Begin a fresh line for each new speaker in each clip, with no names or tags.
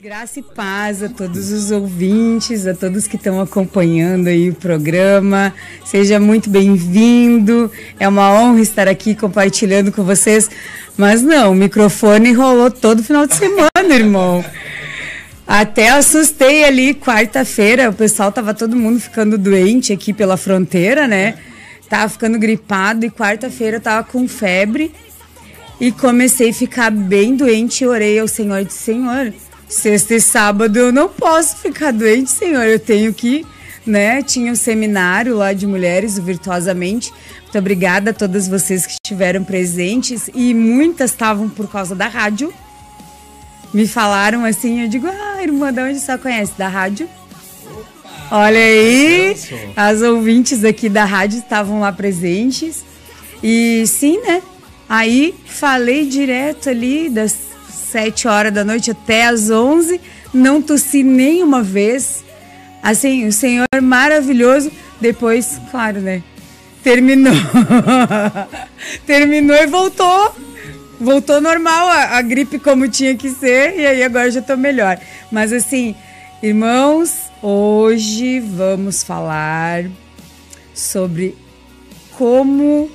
Graça e paz a todos os ouvintes, a todos que estão acompanhando aí o programa. Seja muito bem-vindo. É uma honra estar aqui compartilhando com vocês. Mas não, o microfone rolou todo final de semana, irmão. Até assustei ali, quarta-feira, o pessoal tava todo mundo ficando doente aqui pela fronteira, né? Tava ficando gripado e quarta-feira eu tava com febre. E comecei a ficar bem doente e orei ao Senhor e disse, Senhor, sexta e sábado eu não posso ficar doente, Senhor, eu tenho que, né? Tinha um seminário lá de mulheres, o Virtuosamente. Muito obrigada a todas vocês que estiveram presentes e muitas estavam por causa da rádio. Me falaram assim, eu digo, irmã, de onde você conhece? Da rádio? Olha aí, as ouvintes aqui da rádio estavam lá presentes. E sim, né? Aí falei direto ali das 7 horas da noite até as 11, não tossi nenhuma vez. Assim, o Senhor maravilhoso. Depois, claro, né? Terminou. Terminou e voltou. Voltou normal a gripe como tinha que ser. E aí agora já tô melhor. Mas assim, irmãos, hoje vamos falar sobre como...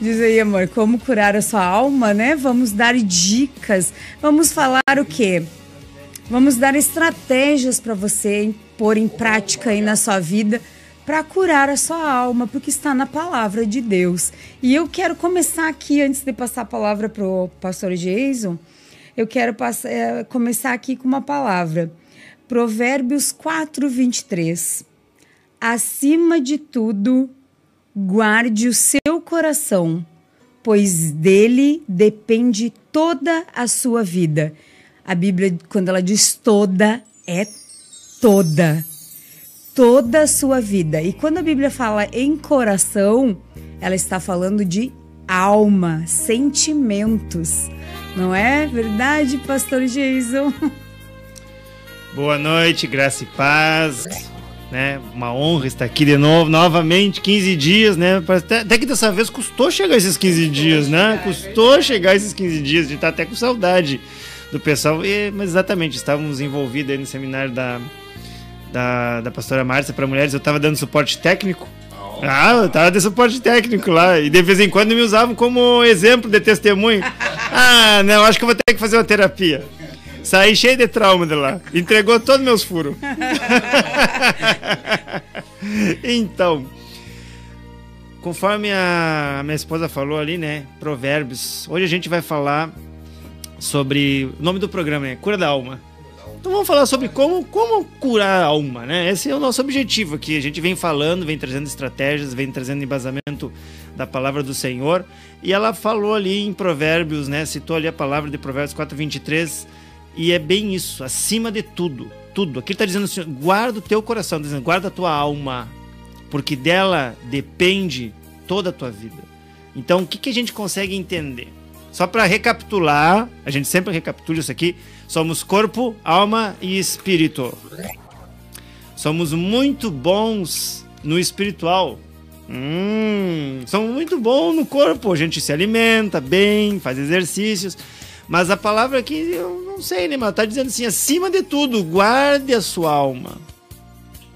Diz aí, amor, como curar a sua alma, né? Vamos dar dicas. Vamos falar o quê? Vamos dar estratégias para você pôr em prática aí na sua vida para curar a sua alma, porque está na palavra de Deus. E eu quero começar aqui, antes de passar a palavra para o pastor Jason, eu quero começar aqui com uma palavra. Provérbios 4:23. Acima de tudo, guarde o seu coração, pois dele depende toda a sua vida. A Bíblia, quando ela diz toda, é toda. Toda a sua vida. E quando a Bíblia fala em coração, ela está falando de alma, sentimentos. Não é verdade, pastor Jason?
Boa noite, graça e paz. Né? Uma honra estar aqui de novo, novamente, 15 dias, né? Até que dessa vez custou chegar esses 15 dias, né? Custou chegar esses 15 dias, a gente tá até com saudade do pessoal, mas exatamente, estávamos envolvidos aí no seminário da pastora Márcia para mulheres, eu estava dando suporte técnico. Eu estava dando suporte técnico lá, e de vez em quando me usavam como exemplo de testemunho. Não, acho que eu vou ter que fazer uma terapia. Saí cheio de trauma de lá. Entregou todos meus furos. Então, conforme a minha esposa falou ali, né? Provérbios. Hoje a gente vai falar sobre... O nome do programa é Cura da Alma. Então vamos falar sobre como curar a alma, né? Esse é o nosso objetivo aqui. A gente vem falando, vem trazendo estratégias, vem trazendo embasamento da palavra do Senhor. E ela falou ali em Provérbios, né? Citou ali a palavra de Provérbios 4:23. E é bem isso, acima de tudo, tudo. Aqui está dizendo assim, guarda o teu coração, tá dizendo, guarda a tua alma, porque dela depende toda a tua vida. Então, o que a gente consegue entender? Só para recapitular, a gente sempre recapitula isso aqui, somos corpo, alma e espírito. Somos muito bons no espiritual. Somos muito bons no corpo, a gente se alimenta bem, faz exercícios. Mas a palavra aqui, eu não sei, né, mas tá dizendo assim, acima de tudo, guarde a sua alma,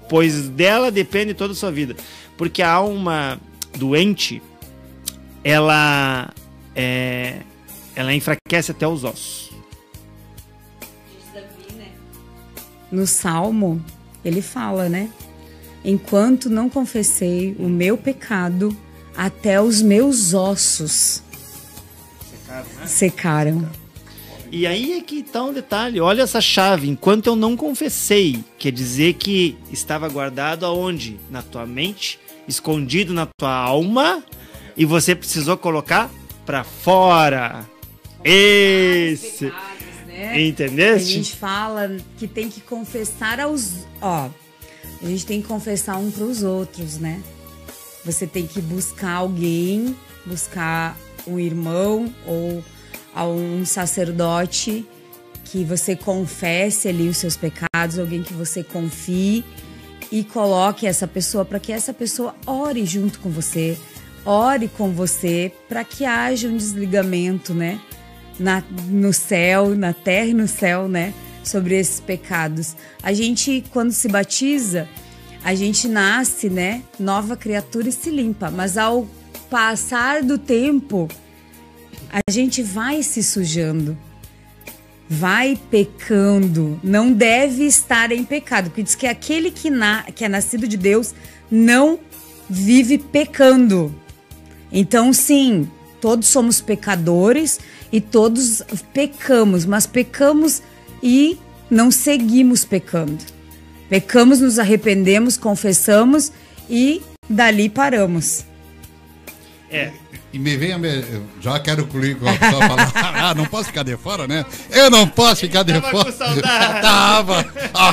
pois dela depende toda a sua vida. Porque a alma doente, ela enfraquece até os ossos.
No Salmo, ele fala, né? Enquanto não confessei o meu pecado, até os meus ossos secaram.
E aí é que tá um detalhe, olha essa chave, enquanto eu não confessei, quer dizer que estava guardado aonde? Na tua mente, escondido na tua alma, e você precisou colocar para fora. Esse, pecados, né? Entendeste?
A gente fala que tem que confessar a gente tem que confessar um para os outros, né? Você tem que buscar alguém, buscar um irmão ou a um sacerdote que você confesse ali os seus pecados, alguém que você confie e coloque essa pessoa para que essa pessoa ore junto com você, ore com você para que haja um desligamento, né? No céu, na terra e no céu, né? sobre esses pecados. A gente, quando se batiza, a gente nasce, né, nova criatura e se limpa, mas ao passar do tempo, a gente vai se sujando, vai pecando, não deve estar em pecado, porque diz que aquele que é nascido de Deus não vive pecando. Então, sim, todos somos pecadores e todos pecamos, mas pecamos e não seguimos pecando. Pecamos, nos arrependemos, confessamos e dali paramos.
E me vem, já quero incluir com a sua palavra. Não posso ficar de fora, né? Eu não posso ficar de fora.
Com saudade.
Tava.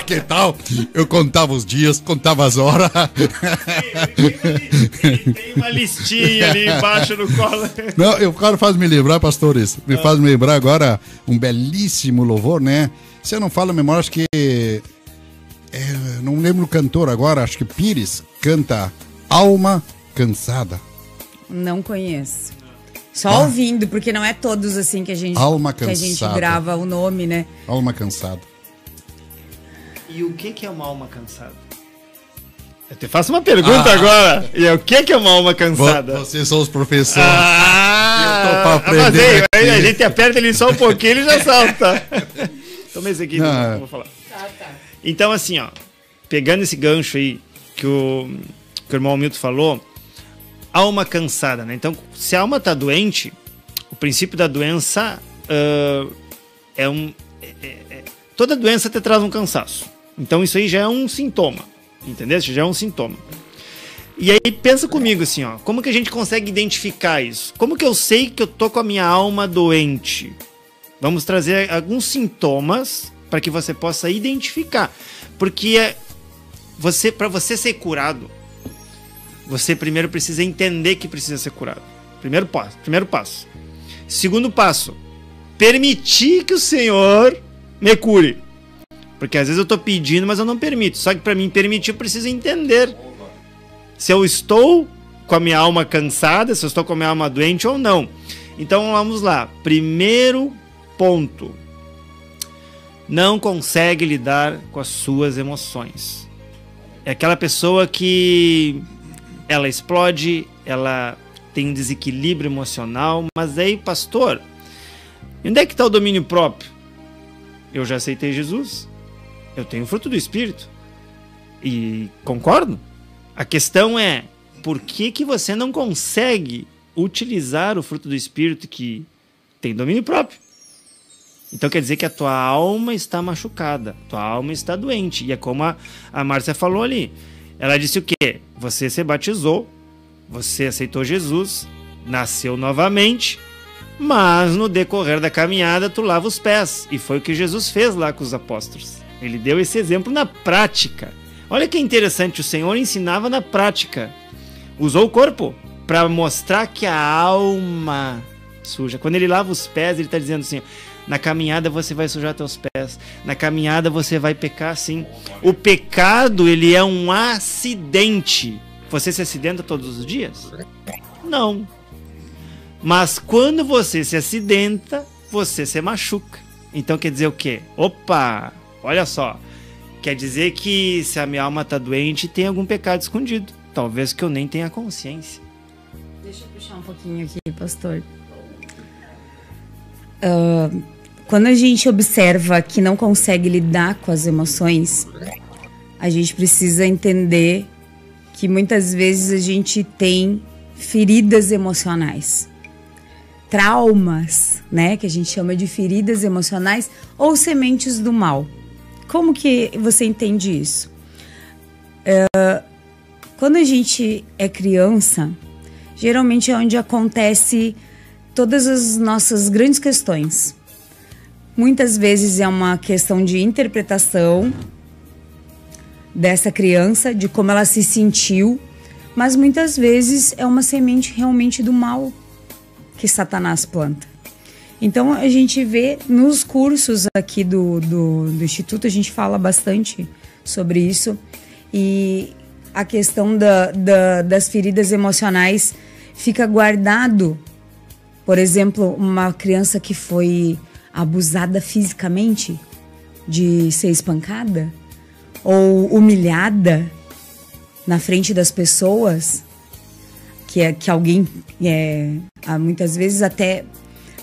Que tal? Eu contava os dias, contava as horas.
Tem uma listinha ali embaixo no colo.
Não, eu quero faz me lembrar, pastores. Me faz me lembrar agora um belíssimo louvor, né? Se eu não falo a memória, acho que não lembro o cantor agora, acho que Pires canta Alma Cansada.
Não conheço. Só ouvindo, porque não é todos assim que a gente grava o nome, né?
Alma Cansada.
E o que é uma alma cansada? Eu te faço uma pergunta agora. E o que é uma alma cansada?
Vocês são os professores.
Eu
tô pra aprender.
Mas a gente aperta ele só um pouquinho e ele já salta. Toma esse aqui, não vou falar. Tá. Então, assim, ó, pegando esse gancho aí que o irmão Milton falou, alma cansada, né? Então, se a alma tá doente, o princípio da doença toda doença te traz um cansaço. Então, isso aí já é um sintoma, entendeu? Já é um sintoma. E aí, pensa comigo assim, ó, como que a gente consegue identificar isso? Como que eu sei que eu tô com a minha alma doente? Vamos trazer alguns sintomas para que você possa identificar. Porque para você ser curado, você primeiro precisa entender que precisa ser curado. Primeiro passo. Segundo passo, permitir que o Senhor me cure. Porque às vezes eu estou pedindo, mas eu não permito. Só que para mim permitir, eu preciso entender se eu estou com a minha alma cansada, se eu estou com a minha alma doente ou não. Então vamos lá. Primeiro ponto. Não consegue lidar com as suas emoções. É aquela pessoa que ela explode, ela tem um desequilíbrio emocional, mas aí, pastor, onde é que está o domínio próprio? Eu já aceitei Jesus, eu tenho o fruto do Espírito, e concordo. A questão é, por que você não consegue utilizar o fruto do Espírito que tem domínio próprio? Então quer dizer que a tua alma está machucada, tua alma está doente, e é como a Márcia falou ali. Ela disse o quê? Você se batizou, você aceitou Jesus, nasceu novamente, mas no decorrer da caminhada tu lava os pés. E foi o que Jesus fez lá com os apóstolos. Ele deu esse exemplo na prática. Olha que interessante, o Senhor ensinava na prática. Usou o corpo para mostrar que a alma suja. Quando ele lava os pés, ele está dizendo assim, na caminhada você vai sujar teus pés. Na caminhada você vai pecar, sim. O pecado, ele é um acidente. Você se acidenta todos os dias? Não. Mas quando você se acidenta, você se machuca. Então quer dizer o quê? Opa, olha só. Quer dizer que se a minha alma está doente, tem algum pecado escondido. Talvez que eu nem tenha consciência.
Deixa eu puxar um pouquinho aqui, pastor. Quando a gente observa que não consegue lidar com as emoções, a gente precisa entender que muitas vezes a gente tem feridas emocionais, traumas, né, que a gente chama de feridas emocionais ou sementes do mal. Como que você entende isso? Quando a gente é criança, geralmente é onde acontece todas as nossas grandes questões. Muitas vezes é uma questão de interpretação dessa criança, de como ela se sentiu, mas muitas vezes é uma semente realmente do mal que Satanás planta. Então a gente vê nos cursos aqui do Instituto, a gente fala bastante sobre isso, e a questão das feridas emocionais fica guardado. Por exemplo, uma criança que foi abusada fisicamente, de ser espancada ou humilhada na frente das pessoas, que alguém, muitas vezes até...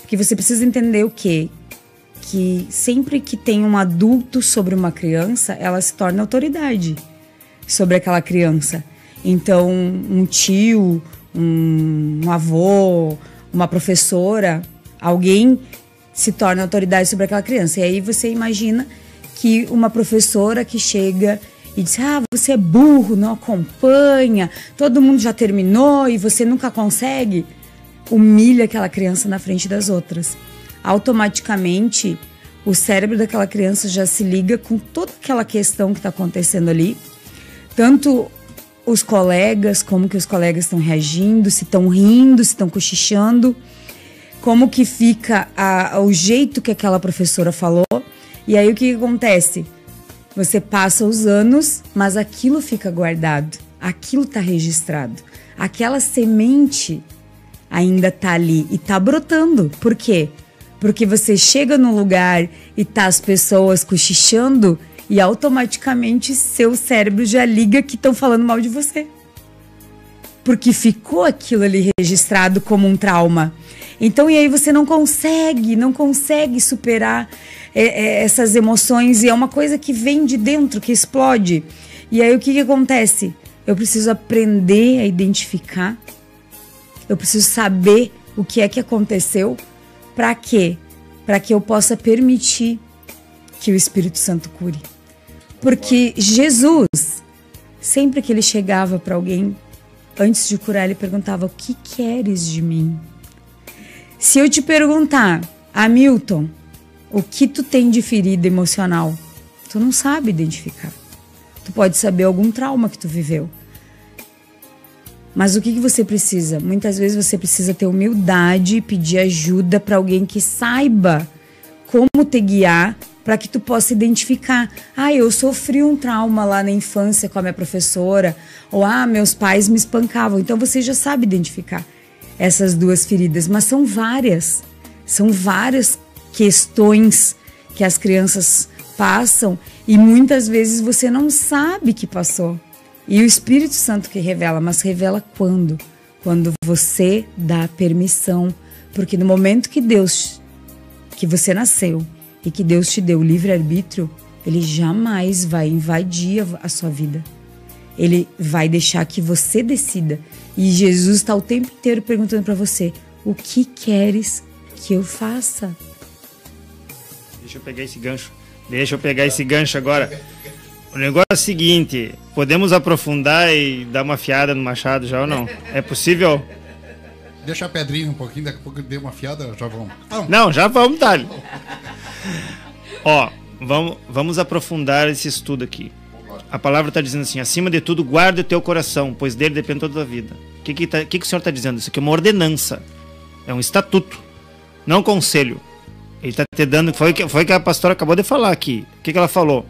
Porque você precisa entender o quê? Que sempre que tem um adulto sobre uma criança, ela se torna autoridade sobre aquela criança. Então, um tio, um avô, uma professora, alguém se torna autoridade sobre aquela criança. E aí você imagina que uma professora que chega e diz: ah, você é burro, não acompanha, todo mundo já terminou e você nunca consegue, humilha aquela criança na frente das outras. Automaticamente, o cérebro daquela criança já se liga com toda aquela questão que está acontecendo ali. Tanto os colegas, como que os colegas estão reagindo, se estão rindo, se estão cochichando, como que fica o jeito que aquela professora falou. E aí o que acontece? Você passa os anos, mas aquilo fica guardado, aquilo está registrado. Aquela semente ainda está ali e está brotando. Por quê? Porque você chega num lugar e tá as pessoas cochichando e automaticamente seu cérebro já liga que estão falando mal de você. Porque ficou aquilo ali registrado como um trauma. Então, e aí você não consegue superar essas emoções, e é uma coisa que vem de dentro, que explode. E aí o que acontece? Eu preciso aprender a identificar, eu preciso saber o que é que aconteceu. Para quê? Para que eu possa permitir que o Espírito Santo cure. Porque Jesus, sempre que ele chegava para alguém, antes de curar, ele perguntava: o que queres de mim? Se eu te perguntar: Hamilton, o que tu tem de ferida emocional? Tu não sabe identificar. Tu pode saber algum trauma que tu viveu. Mas o que você precisa? Muitas vezes você precisa ter humildade e pedir ajuda para alguém que saiba como te guiar, para que tu possa identificar. Ah, eu sofri um trauma lá na infância com a minha professora, ou meus pais me espancavam. Então você já sabe identificar essas duas feridas, mas são várias questões que as crianças passam e muitas vezes você não sabe que passou. E o Espírito Santo que revela, mas revela quando? Quando você dá permissão. Porque no momento que você nasceu e que Deus te deu o livre-arbítrio, Ele jamais vai invadir a sua vida. Ele vai deixar que você decida. E Jesus está o tempo inteiro perguntando para você: o que queres que eu faça?
Deixa eu pegar esse gancho agora. O negócio é o seguinte: podemos aprofundar e dar uma fiada no machado já ou não? É possível?
Deixa a pedrinha um pouquinho, daqui a pouco dê uma fiada, já vamos.
Não, já vamos, Dali. Ó, vamos aprofundar esse estudo aqui. A palavra está dizendo assim: acima de tudo, guarda o teu coração, pois dele depende toda a vida. O que o Senhor está dizendo? Isso aqui é uma ordenança, é um estatuto, não um conselho. Ele está te dando, foi o que a pastora acabou de falar aqui. O que ela falou?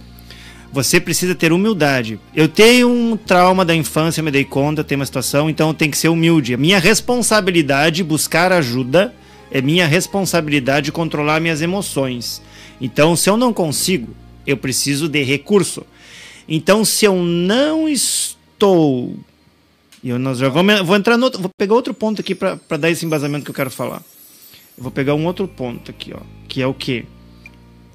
Você precisa ter humildade. Eu tenho um trauma da infância, me dei conta, tem uma situação, então eu tenho que ser humilde. É minha responsabilidade buscar ajuda, é minha responsabilidade controlar minhas emoções. Então, se eu não consigo, eu preciso de recurso. Então, se eu não estou... Nós já vou entrar no outro, vou pegar outro ponto aqui para dar esse embasamento que eu quero falar. Eu vou pegar um outro ponto aqui, ó, que é o quê?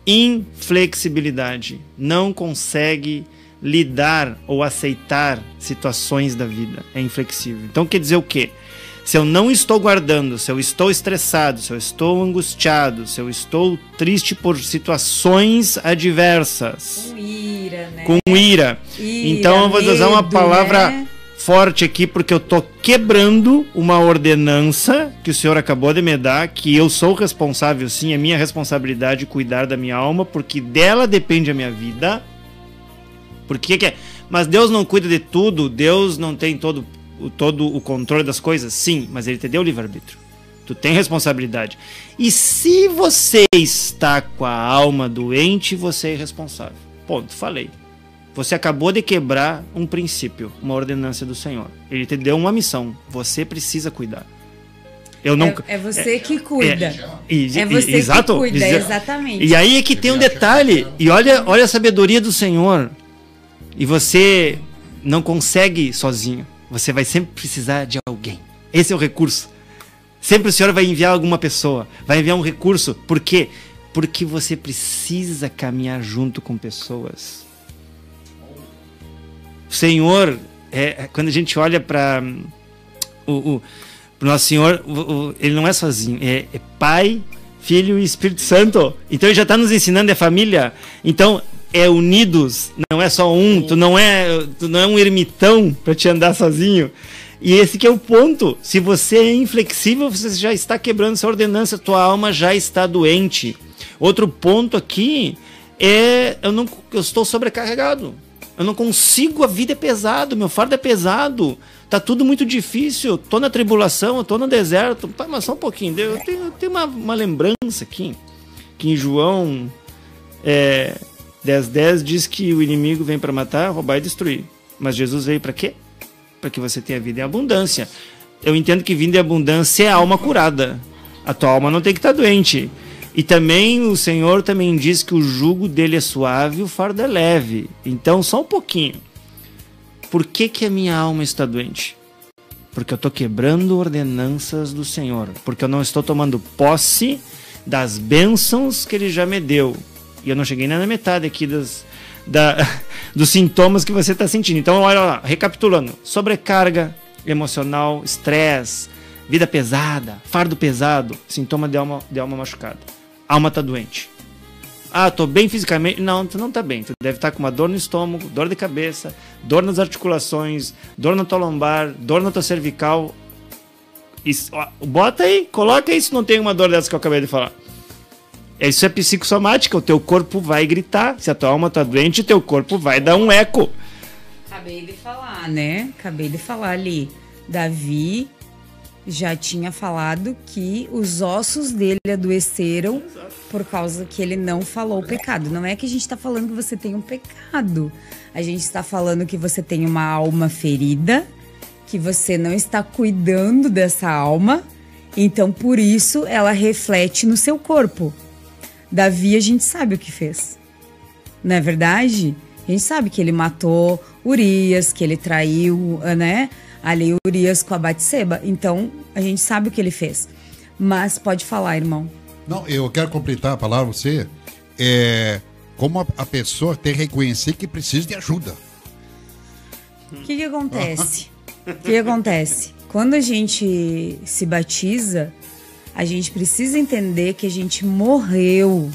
Inflexibilidade. Não consegue lidar ou aceitar situações da vida. É inflexível. Então quer dizer o quê? Se eu não estou guardando, se eu estou estressado, se eu estou angustiado, se eu estou triste por situações adversas.
Com ira, né?
Com ira. Então eu vou usar uma palavra... né? Forte aqui, porque eu tô quebrando uma ordenança que o Senhor acabou de me dar, que eu sou responsável, sim, é minha responsabilidade cuidar da minha alma, porque dela depende a minha vida. Porque que é? Mas Deus não cuida de tudo, Deus não tem todo o controle das coisas, sim, mas Ele te deu o livre-arbítrio. Tu tem responsabilidade. E se você está com a alma doente, você é responsável. Ponto, falei. Você acabou de quebrar um princípio, uma ordenança do Senhor. Ele te deu uma missão. Você precisa cuidar. Eu não,
é você que cuida. É você
exato,
que cuida, exatamente.
E aí é que tem um detalhe. E olha a sabedoria do Senhor. E você não consegue sozinho. Você vai sempre precisar de alguém. Esse é o recurso. Sempre o Senhor vai enviar alguma pessoa. Vai enviar um recurso. Por quê? Porque você precisa caminhar junto com pessoas. O Senhor, quando a gente olha para o nosso Senhor, ele não é sozinho. É Pai, Filho e Espírito Santo. Então ele já está nos ensinando, é família. Então é unidos, não é só um. Tu não é um ermitão para te andar sozinho. E esse que é o ponto. Se você é inflexível, você já está quebrando sua ordenança, tua alma já está doente. Outro ponto aqui é eu estou sobrecarregado. Eu não consigo, a vida é pesado, meu fardo é pesado. Tá tudo muito difícil, tô na tribulação, eu tô no deserto. Mas só um pouquinho, eu tenho uma lembrança aqui, que em João 10:10 diz que o inimigo vem para matar, roubar e destruir. Mas Jesus veio para quê? Para que você tenha vida em abundância. Eu entendo que vida em abundância é alma curada. A tua alma não tem que estar doente. E também o Senhor também diz que o jugo dele é suave e o fardo é leve. Então, só um pouquinho. Por que a minha alma está doente? Porque eu estou quebrando ordenanças do Senhor. Porque eu não estou tomando posse das bênçãos que ele já me deu. E eu não cheguei nem na metade aqui dos sintomas que você está sentindo. Então, olha lá, recapitulando. Sobrecarga emocional, estresse, vida pesada, fardo pesado, sintoma de alma machucada. Alma está doente. Ah, tô bem fisicamente. Não, tu não tá bem. Tu deve estar com uma dor no estômago, dor de cabeça, dor nas articulações, dor na tua lombar, dor na tua cervical. Isso, ó, bota aí, coloca aí se não tem uma dor dessa que eu acabei de falar. Isso é psicossomática, o teu corpo vai gritar. Se a tua alma tá doente, o teu corpo vai dar um eco.
Acabei de falar, né? Acabei de falar ali. Davi já tinha falado que os ossos dele adoeceram por causa que ele não falou o pecado. Não é que a gente está falando que você tem um pecado. A gente está falando que você tem uma alma ferida, que você não está cuidando dessa alma. Então, por isso, ela reflete no seu corpo. Davi, a gente sabe o que fez. Não é verdade? A gente sabe que ele matou Urias, que ele traiu, né? Ali Urias com a Batseba. Então, a gente sabe o que ele fez. Mas pode falar, irmão.
Não, eu quero completar a palavra você. Como a pessoa tem que reconhecer que precisa de ajuda.
O que acontece? O que acontece? Quando a gente se batiza, a gente precisa entender que a gente morreu.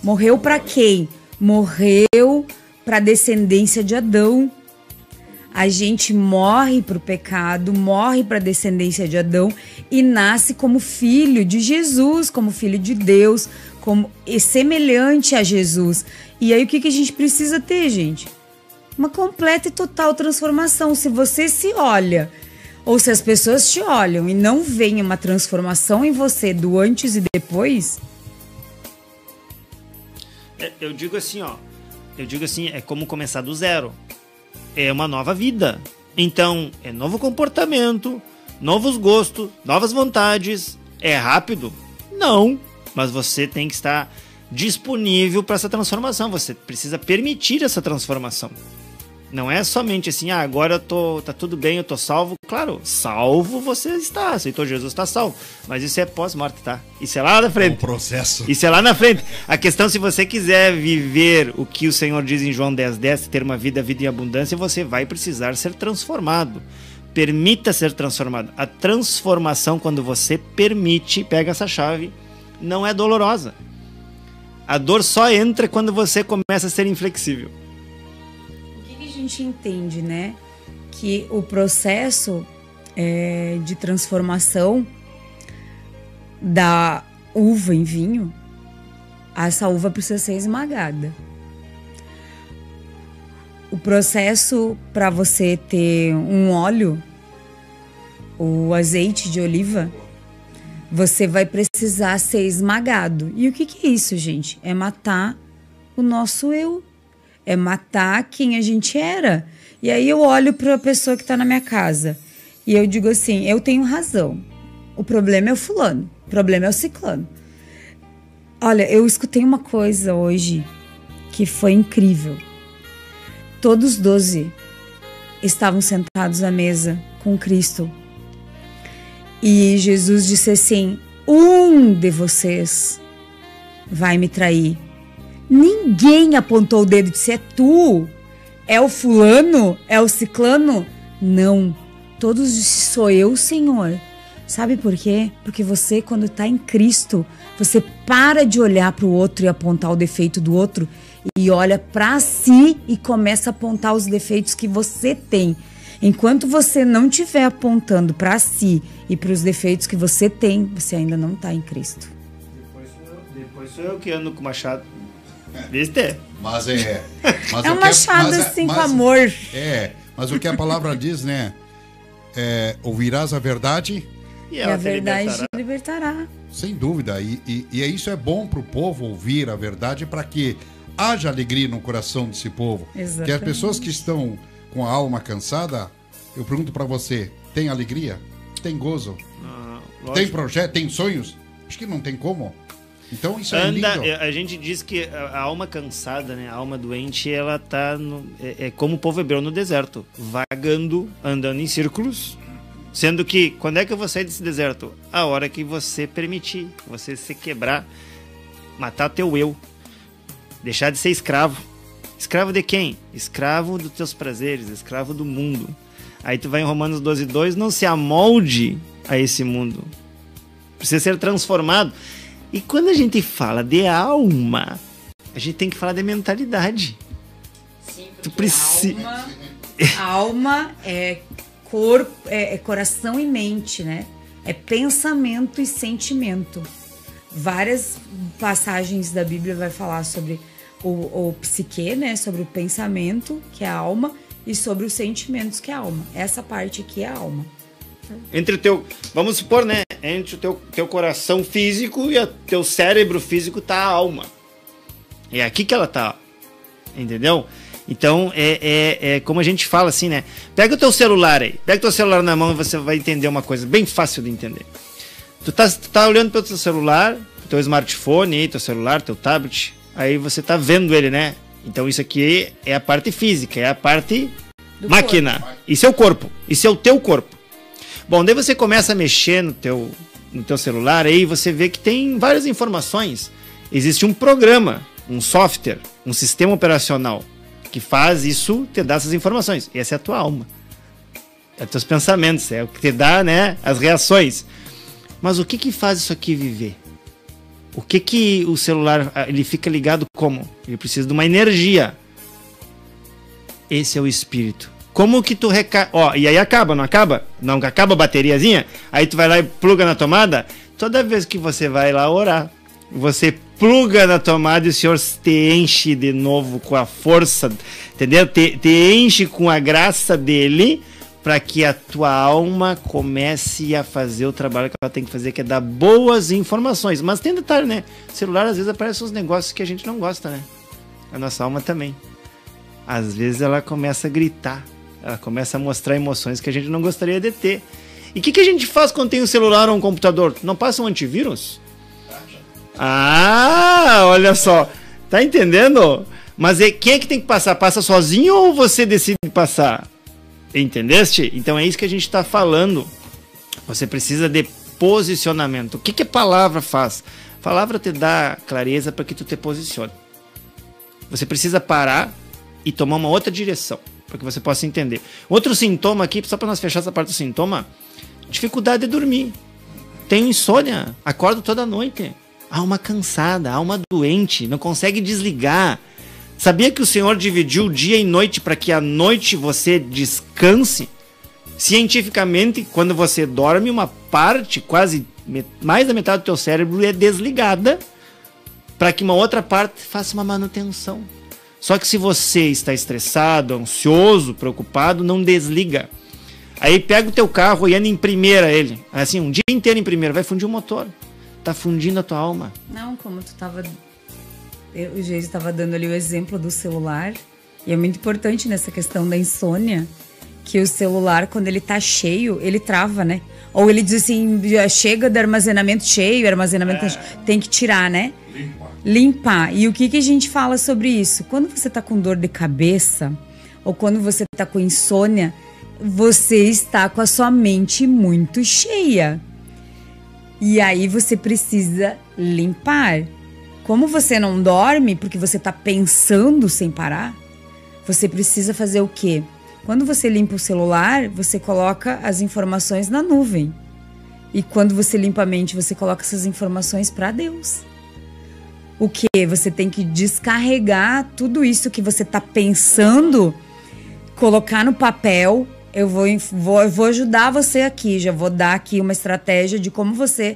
Morreu para quem? Morreu para a descendência de Adão. A gente morre para o pecado, morre para a descendência de Adão e nasce como filho de Jesus, como filho de Deus, como semelhante a Jesus. E aí o que a gente precisa ter, gente? Uma completa e total transformação. Se você se olha, ou se as pessoas te olham e não veem uma transformação em você do antes e depois...
Eu digo assim, é como começar do zero. É uma nova vida. Então, é novo comportamento, novos gostos, novas vontades. É rápido? Não. Mas você tem que estar disponível para essa transformação. Você precisa permitir essa transformação. Não é somente assim, agora tá tudo bem, eu tô salvo. Claro, salvo você está, aceitou Jesus, está salvo. Mas isso é pós-morte, tá? Isso é lá na frente.
É um processo.
Isso é lá na frente. A questão, se você quiser viver o que o Senhor diz em João 10:10, ter uma vida em abundância, você vai precisar ser transformado. Permita ser transformado. A transformação, quando você permite, pega essa chave, não é dolorosa. A dor só entra quando você começa a ser inflexível.
A gente entende, né, que o processo de transformação da uva em vinho, essa uva precisa ser esmagada. O processo para você ter um óleo, o azeite de oliva, você vai precisar ser esmagado. E o que é isso, gente? É matar o nosso eu. É matar quem a gente era. E aí eu olho para a pessoa que está na minha casa e eu digo assim, eu tenho razão. o problema é o fulano, o problema é o ciclano. Olha, eu escutei uma coisa hoje que foi incrível. Todos 12 estavam sentados à mesa com Cristo. E Jesus disse assim: um de vocês vai me trair. Ninguém apontou o dedo e disse: é tu, é o fulano, é o ciclano. Não, todos disseram: sou eu, Senhor. Sabe por quê? Porque você, quando está em Cristo, você para de olhar para o outro e apontar o defeito do outro e olha para si e começa a apontar os defeitos que você tem. Enquanto você não estiver apontando para si e para os defeitos que você tem, você ainda não está em Cristo.
Depois sou eu que ando com o machado. Viste?
Mas
mas é um machado assim com amor.
Mas o que a palavra diz, né? Ouvirás a verdade
e a verdade te libertará.
Sem dúvida. E isso é bom para o povo ouvir a verdade, para que haja alegria no coração desse povo.
Exatamente.
Que as pessoas que estão com a alma cansada, eu pergunto para você: tem alegria? Tem gozo? Tem projeto? Tem sonhos? Acho que não tem como. Então isso é lindo.
A gente diz que a alma cansada, né, a alma doente, ela tá como o povo hebreu no deserto, vagando, andando em círculos, sendo que quando é que eu vou sair desse deserto? A hora que você permitir, você se quebrar, matar teu eu, deixar de ser escravo. Escravo de quem? Escravo dos teus prazeres, escravo do mundo. Aí tu vai em Romanos 12:2, não se amolde a esse mundo. Precisa ser transformado. E quando a gente fala de alma, a gente tem que falar de mentalidade.
Sim,
tu precisa.
Alma é corpo, é coração e mente, né? É pensamento e sentimento. Várias passagens da Bíblia vai falar sobre o psique, né? Sobre o pensamento, que é a alma, e sobre os sentimentos, que é a alma. Essa parte aqui é a alma.
Entre o teu, vamos supor, né? Entre o teu coração físico e o teu cérebro físico tá a alma. É aqui que ela tá. Entendeu? Então, é como a gente fala assim, né? Pega o teu celular aí. Pega o teu celular na mão e você vai entender uma coisa bem fácil de entender. Tu tá olhando pelo teu celular, teu smartphone aí, teu celular, teu tablet. Aí você tá vendo ele, né? Então isso aqui é a parte física, é a parte do máquina. Corpo. Isso é o corpo. Isso é o teu corpo. Bom, daí você começa a mexer no teu celular, aí você vê que tem várias informações. Existe um programa, um software, um sistema operacional que faz isso, te dá essas informações. E essa é a tua alma. É os teus pensamentos, é o que te dá, né, as reações. Mas o que faz isso aqui viver? O que o celular, ele fica ligado como? Ele precisa de uma energia. Esse é o espírito. Como que tu recarga... e aí acaba, não acaba? Não acaba a bateriazinha? Aí tu vai lá e pluga na tomada? Toda vez que você vai lá orar, você pluga na tomada e o Senhor te enche de novo com a força, entendeu? Te enche com a graça dele, para que a tua alma comece a fazer o trabalho que ela tem que fazer, que é dar boas informações. Mas tem detalhe, né? O celular às vezes aparece uns negócios que a gente não gosta, né? A nossa alma também. Às vezes ela começa a gritar. Ela começa a mostrar emoções que a gente não gostaria de ter. E o que a gente faz quando tem um celular ou um computador? Não passa um antivírus? Olha só. Tá entendendo? Mas quem é que tem que passar? Passa sozinho ou você decide passar? Entendeste? Então é isso que a gente está falando. Você precisa de posicionamento. O que a palavra faz? A palavra te dá clareza para que tu te posicione. Você precisa parar e tomar uma outra direção, para que você possa entender. Outro sintoma aqui, só para nós fechar essa parte do sintoma: dificuldade de dormir. Tenho insônia, acordo toda noite. Alma cansada, alma doente, não consegue desligar. Sabia que o Senhor dividiu dia e noite para que à noite você descanse? Cientificamente, quando você dorme, uma parte, quase mais da metade do teu cérebro é desligada para que uma outra parte faça uma manutenção. Só que se você está estressado, ansioso, preocupado, não desliga. Aí pega o teu carro e anda em primeira ele. Assim, um dia inteiro em primeira, vai fundir o motor. Tá fundindo a tua alma.
Não, como tu tava... O Geis estava dando ali o exemplo do celular. E é muito importante nessa questão da insônia, que o celular, quando ele tá cheio, ele trava, né? Ou ele diz assim, chega do armazenamento cheio, tem que tirar, né? Limpar. E o que a gente fala sobre isso? Quando você tá com dor de cabeça, ou quando você tá com insônia, você está com a sua mente muito cheia. E aí você precisa limpar. Como você não dorme, porque você está pensando sem parar, você precisa fazer o quê? Quando você limpa o celular, você coloca as informações na nuvem. E quando você limpa a mente, você coloca essas informações para Deus. O quê? Você tem que descarregar tudo isso que você está pensando, colocar no papel. Eu vou ajudar você aqui, já vou dar aqui uma estratégia de como você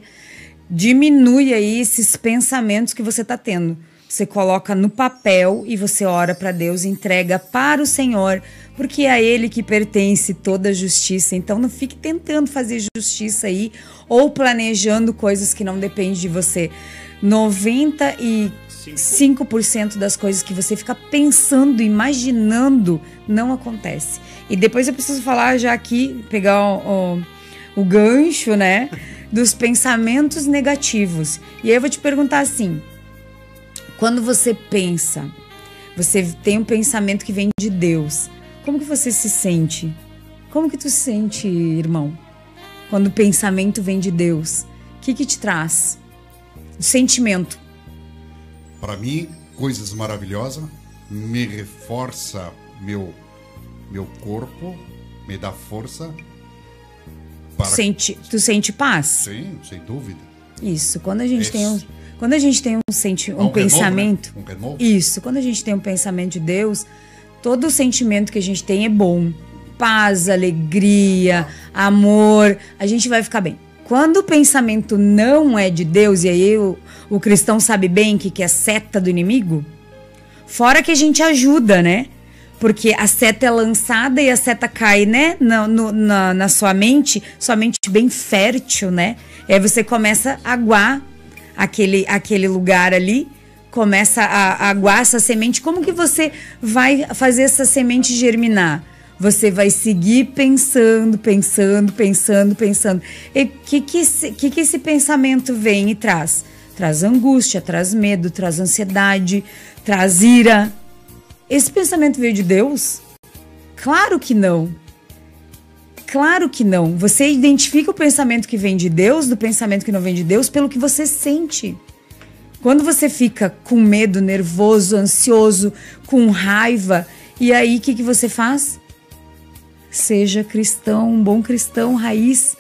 diminui aí esses pensamentos que você está tendo. Você coloca no papel e você ora para Deus, entrega para o Senhor, porque é a Ele que pertence toda a justiça. Então não fique tentando fazer justiça aí ou planejando coisas que não dependem de você. 95% das coisas que você fica pensando, imaginando, não acontece. E depois eu preciso falar já aqui, pegar o gancho, né, dos pensamentos negativos. E aí eu vou te perguntar assim, quando você pensa, você tem um pensamento que vem de Deus, como que você se sente? Como que tu se sente, irmão? Quando o pensamento vem de Deus, o que te traz? O sentimento.
Para mim, coisas maravilhosas, me reforça meu corpo, me dá força.
Tu sente paz?
Sim, sem dúvida.
Isso, quando a gente tem um pensamento,
né? Renovo.
Isso, quando a gente tem um pensamento de Deus, todo o sentimento que a gente tem é bom. Paz, alegria, amor, a gente vai ficar bem. Quando o pensamento não é de Deus, e aí o cristão sabe bem que é seta do inimigo, fora que a gente ajuda, né? Porque a seta é lançada e a seta cai, né? Na sua mente bem fértil, né? E aí você começa a aguar aquele lugar ali, começa a aguar essa semente. Como que você vai fazer essa semente germinar? Você vai seguir pensando. E o que esse pensamento vem e traz? Traz angústia, traz medo, traz ansiedade, traz ira. Esse pensamento veio de Deus? Claro que não. Claro que não. Você identifica o pensamento que vem de Deus do pensamento que não vem de Deus pelo que você sente. Quando você fica com medo, nervoso, ansioso, com raiva, e aí o que você faz? Seja cristão, um bom cristão, raiz.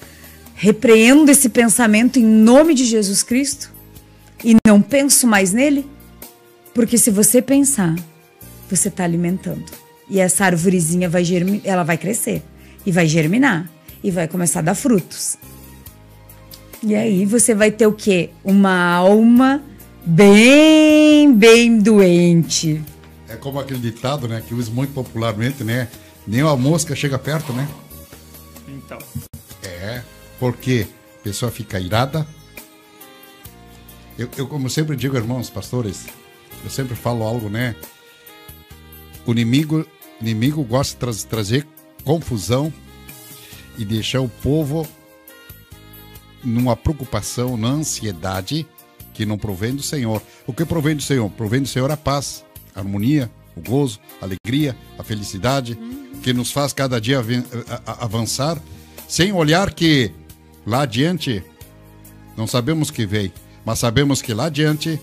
Repreendo esse pensamento em nome de Jesus Cristo e não penso mais nele. Porque se você pensar, você está alimentando. E essa arvorezinha ela vai crescer. E vai germinar. E vai começar a dar frutos. E aí você vai ter o quê? Uma alma bem doente.
É como aquele ditado, né? Que usa muito popularmente, né? Nem a mosca chega perto, né?
Então.
Porque a pessoa fica irada. Eu como sempre digo, irmãos, pastores, eu sempre falo algo, né? O inimigo gosta de trazer confusão e deixar o povo numa preocupação, na ansiedade que não provém do Senhor. O que provém do Senhor? Provém do Senhor a paz, a harmonia, o gozo, a alegria, a felicidade, que nos faz cada dia avançar, sem olhar que lá adiante não sabemos o que vem, mas sabemos que lá adiante,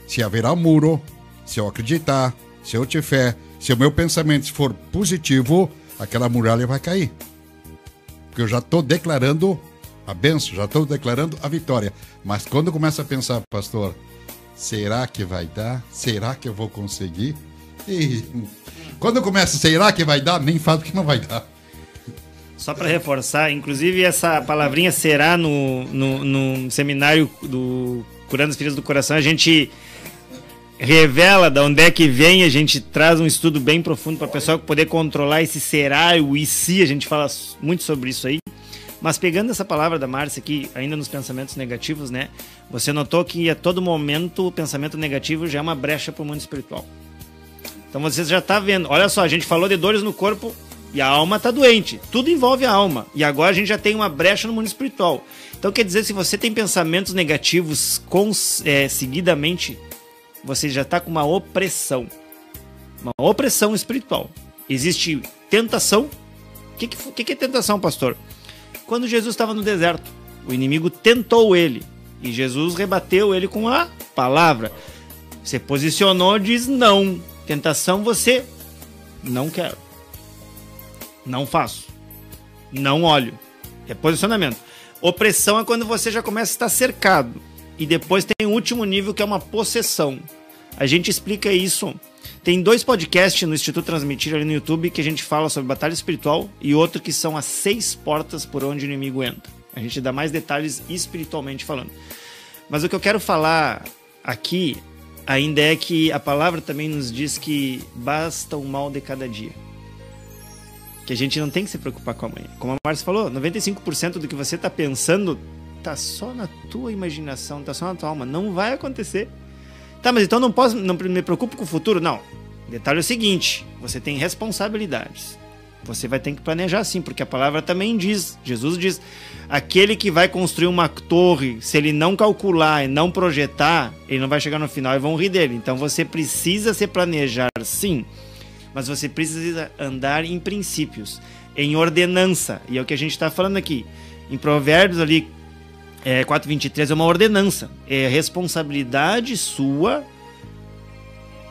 se haverá um muro, se eu acreditar, se eu tiver fé, se o meu pensamento for positivo, aquela muralha vai cair. Porque eu já estou declarando a bênção, já estou declarando a vitória. Mas quando eu começo a pensar, pastor, será que vai dar? Será que eu vou conseguir? E quando eu começo, será que vai dar? Nem falo que não vai dar.
Só para reforçar, inclusive essa palavrinha será no seminário do Curando as Feridas do Coração, a gente revela de onde é que vem, a gente traz um estudo bem profundo para o pessoal poder controlar esse será e o e se, a gente fala muito sobre isso aí. Mas pegando essa palavra da Márcia aqui, ainda nos pensamentos negativos, né? Você notou que a todo momento o pensamento negativo já é uma brecha para o mundo espiritual. Então você já está vendo, olha só, a gente falou de dores no corpo E a alma está doente. Tudo envolve a alma. E agora a gente já tem uma brecha no mundo espiritual. Então quer dizer, se você tem pensamentos negativos seguidamente, você já está com uma opressão. Uma opressão espiritual. Existe tentação. O que é tentação, pastor? Quando Jesus estava no deserto, o inimigo tentou ele. E Jesus rebateu ele com a palavra. Você posicionou, diz não. Tentação, você não quero. Não faço. Não olho. É posicionamento. Opressão é quando você já começa a estar cercado. E depois tem o último nível, que é uma possessão. A gente explica isso. Tem 2 podcasts no Instituto Transmitir ali no YouTube que a gente fala sobre batalha espiritual e outro que são as 6 portas por onde o inimigo entra. A gente dá mais detalhes espiritualmente falando. Mas o que eu quero falar aqui ainda é que a palavra também nos diz que basta o mal de cada dia. Que a gente não tem que se preocupar com amanhã. Como a Márcia falou, 95% do que você está pensando tá só na tua imaginação, tá só na tua alma. Não vai acontecer. Tá, mas então não me preocupo com o futuro? Não. O detalhe é o seguinte, você tem responsabilidades. Você vai ter que planejar sim, porque a palavra também diz, Jesus diz, aquele que vai construir uma torre, se ele não calcular e não projetar, ele não vai chegar no final e vão rir dele. Então você precisa se planejar sim, mas você precisa andar em princípios, em ordenança. E é o que a gente está falando aqui. Em Provérbios ali, 4:23 é uma ordenança. É responsabilidade sua,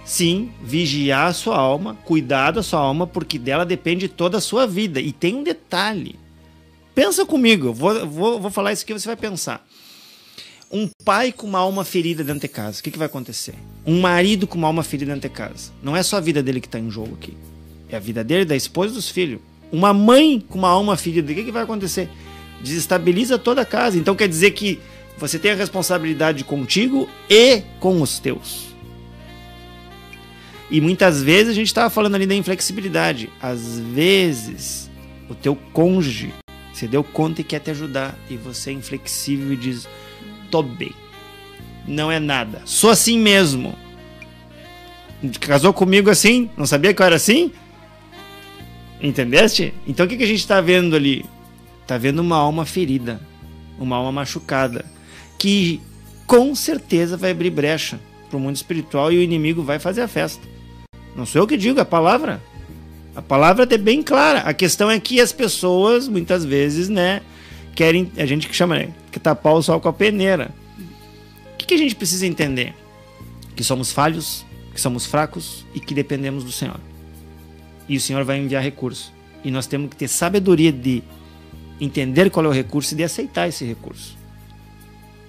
sim, vigiar a sua alma, cuidar da sua alma, porque dela depende toda a sua vida. E tem um detalhe. Pensa comigo, eu vou falar isso aqui, você vai pensar. Um pai com uma alma ferida dentro de casa, o que vai acontecer? Um marido com uma alma ferida dentro de casa. Não é só a vida dele que está em jogo aqui. É a vida dele, da esposa e dos filhos. Uma mãe com uma alma ferida, o que vai acontecer? Desestabiliza toda a casa. Então quer dizer que você tem a responsabilidade contigo e com os teus. E muitas vezes a gente estava falando ali da inflexibilidade. Às vezes o teu cônjuge se deu conta e quer te ajudar. E você é inflexível e diz, tô bem. Não é nada. Sou assim mesmo. Casou comigo assim? Não sabia que eu era assim? Entendeste? Então o que a gente está vendo ali? Está vendo uma alma ferida. Uma alma machucada. Que com certeza vai abrir brecha para o mundo espiritual e o inimigo vai fazer a festa. Não sou eu que digo, é a palavra. A palavra é bem clara. A questão é que as pessoas, muitas vezes, né, querem, a gente que chama, né, que tapar o sol com a peneira. O que a gente precisa entender? Que somos falhos, que somos fracos e que dependemos do Senhor. E o Senhor vai enviar recurso. E nós temos que ter sabedoria de entender qual é o recurso e de aceitar esse recurso.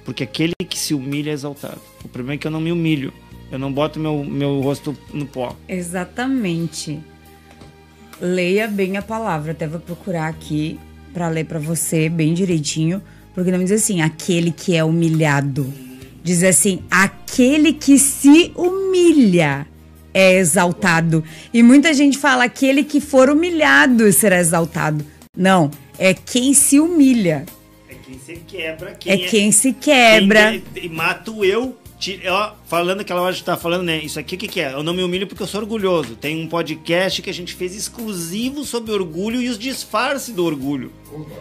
Porque aquele que se humilha é exaltado. O problema é que eu não me humilho. Eu não boto meu rosto no pó.
Exatamente. Leia bem a palavra. Até vou procurar aqui para ler para você bem direitinho. Porque não diz assim, aquele que é humilhado. Diz assim, aquele que se humilha é exaltado. E muita gente fala, aquele que for humilhado será exaltado. Não, é quem se humilha.
É quem se quebra.
Quem se quebra.
E mato eu. Falando aquela hora que você tá falando, né? Isso aqui, o que é? Eu não me humilho porque eu sou orgulhoso. Tem um podcast que a gente fez exclusivo sobre orgulho e os disfarces do orgulho.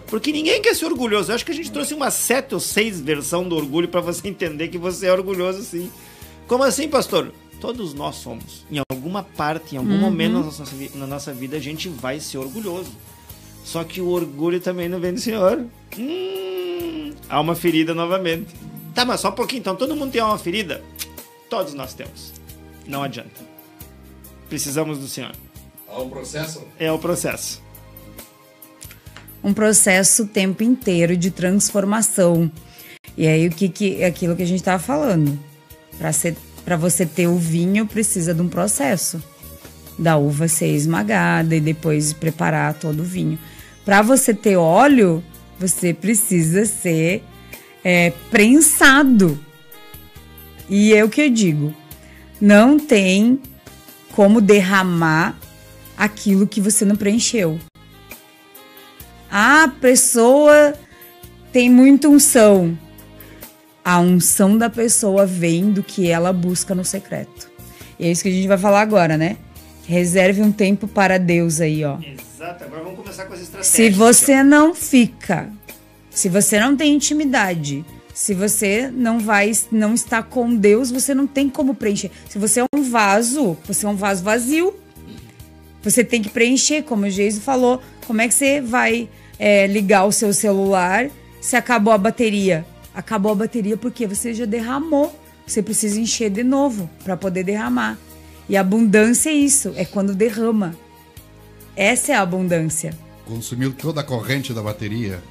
Porque ninguém quer ser orgulhoso. Eu acho que a gente trouxe umas 7 ou 6 versões do orgulho para você entender que você é orgulhoso, sim. Como assim, pastor? Todos nós somos. Em alguma parte, em algum momento na nossa vida, a gente vai ser orgulhoso. Só que o orgulho também não vem do Senhor. Há uma ferida novamente. Tá, mas só um pouquinho. Então, todo mundo tem uma ferida? Todos nós temos. Não adianta. Precisamos do Senhor.
É um processo?
É o processo.
Um processo o tempo inteiro de transformação. E aí, aquilo que a gente estava falando. Para você ter o vinho, precisa de um processo. Da uva ser esmagada e depois preparar todo o vinho. Para você ter óleo, você precisa ser prensado. E é o que eu digo. Não tem como derramar aquilo que você não preencheu. A pessoa tem muita unção. A unção da pessoa vem do que ela busca no secreto. E é isso que a gente vai falar agora, né? Reserve um tempo para Deus aí, ó.
Exato, agora vamos começar com as estratégias.
Se você não fica, se você não tem intimidade, se você não está com Deus, você não tem como preencher. Se você é um vaso vazio, você tem que preencher, como o Geiso falou. Como é que você vai ligar o seu celular se acabou a bateria? Acabou a bateria porque você já derramou. Você precisa encher de novo para poder derramar. E abundância é isso, é quando derrama. Essa é a abundância.
Consumiu toda a corrente da bateria.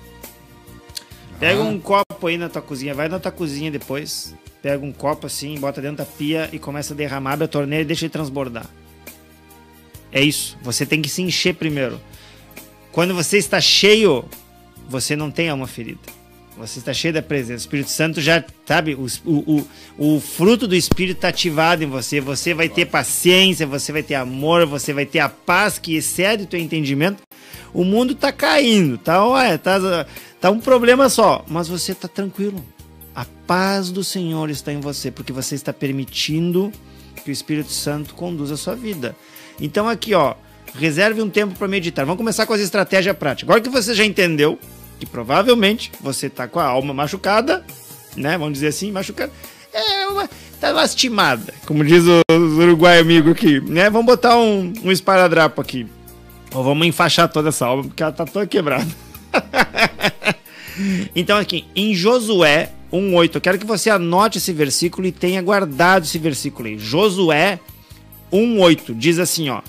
Pega um copo aí na tua cozinha, vai na tua cozinha depois, pega um copo assim, bota dentro da pia e começa a derramar, abre a torneira e deixa ele transbordar. É isso, você tem que se encher primeiro. Quando você está cheio, você não tem alma ferida. Você está cheio da presença. O Espírito Santo já, sabe, o fruto do Espírito está ativado em você. Você vai ter paciência, você vai ter amor, você vai ter a paz que excede o teu entendimento. O mundo está caindo, tá um problema só, mas você está tranquilo. A paz do Senhor está em você, porque você está permitindo que o Espírito Santo conduza a sua vida. Então aqui, ó, reserve um tempo para meditar. Vamos começar com as estratégias práticas. Agora que você já entendeu que provavelmente você tá com a alma machucada, né? Vamos dizer assim, machucada. Tá lastimada, como diz os uruguaios amigos aqui, né? Vamos botar um esparadrapo aqui. Ou vamos enfaixar toda essa alma, porque ela tá toda quebrada. Então aqui, em Josué 1:8, eu quero que você anote esse versículo e tenha guardado esse versículo aí. Josué 1:8 diz assim, ó: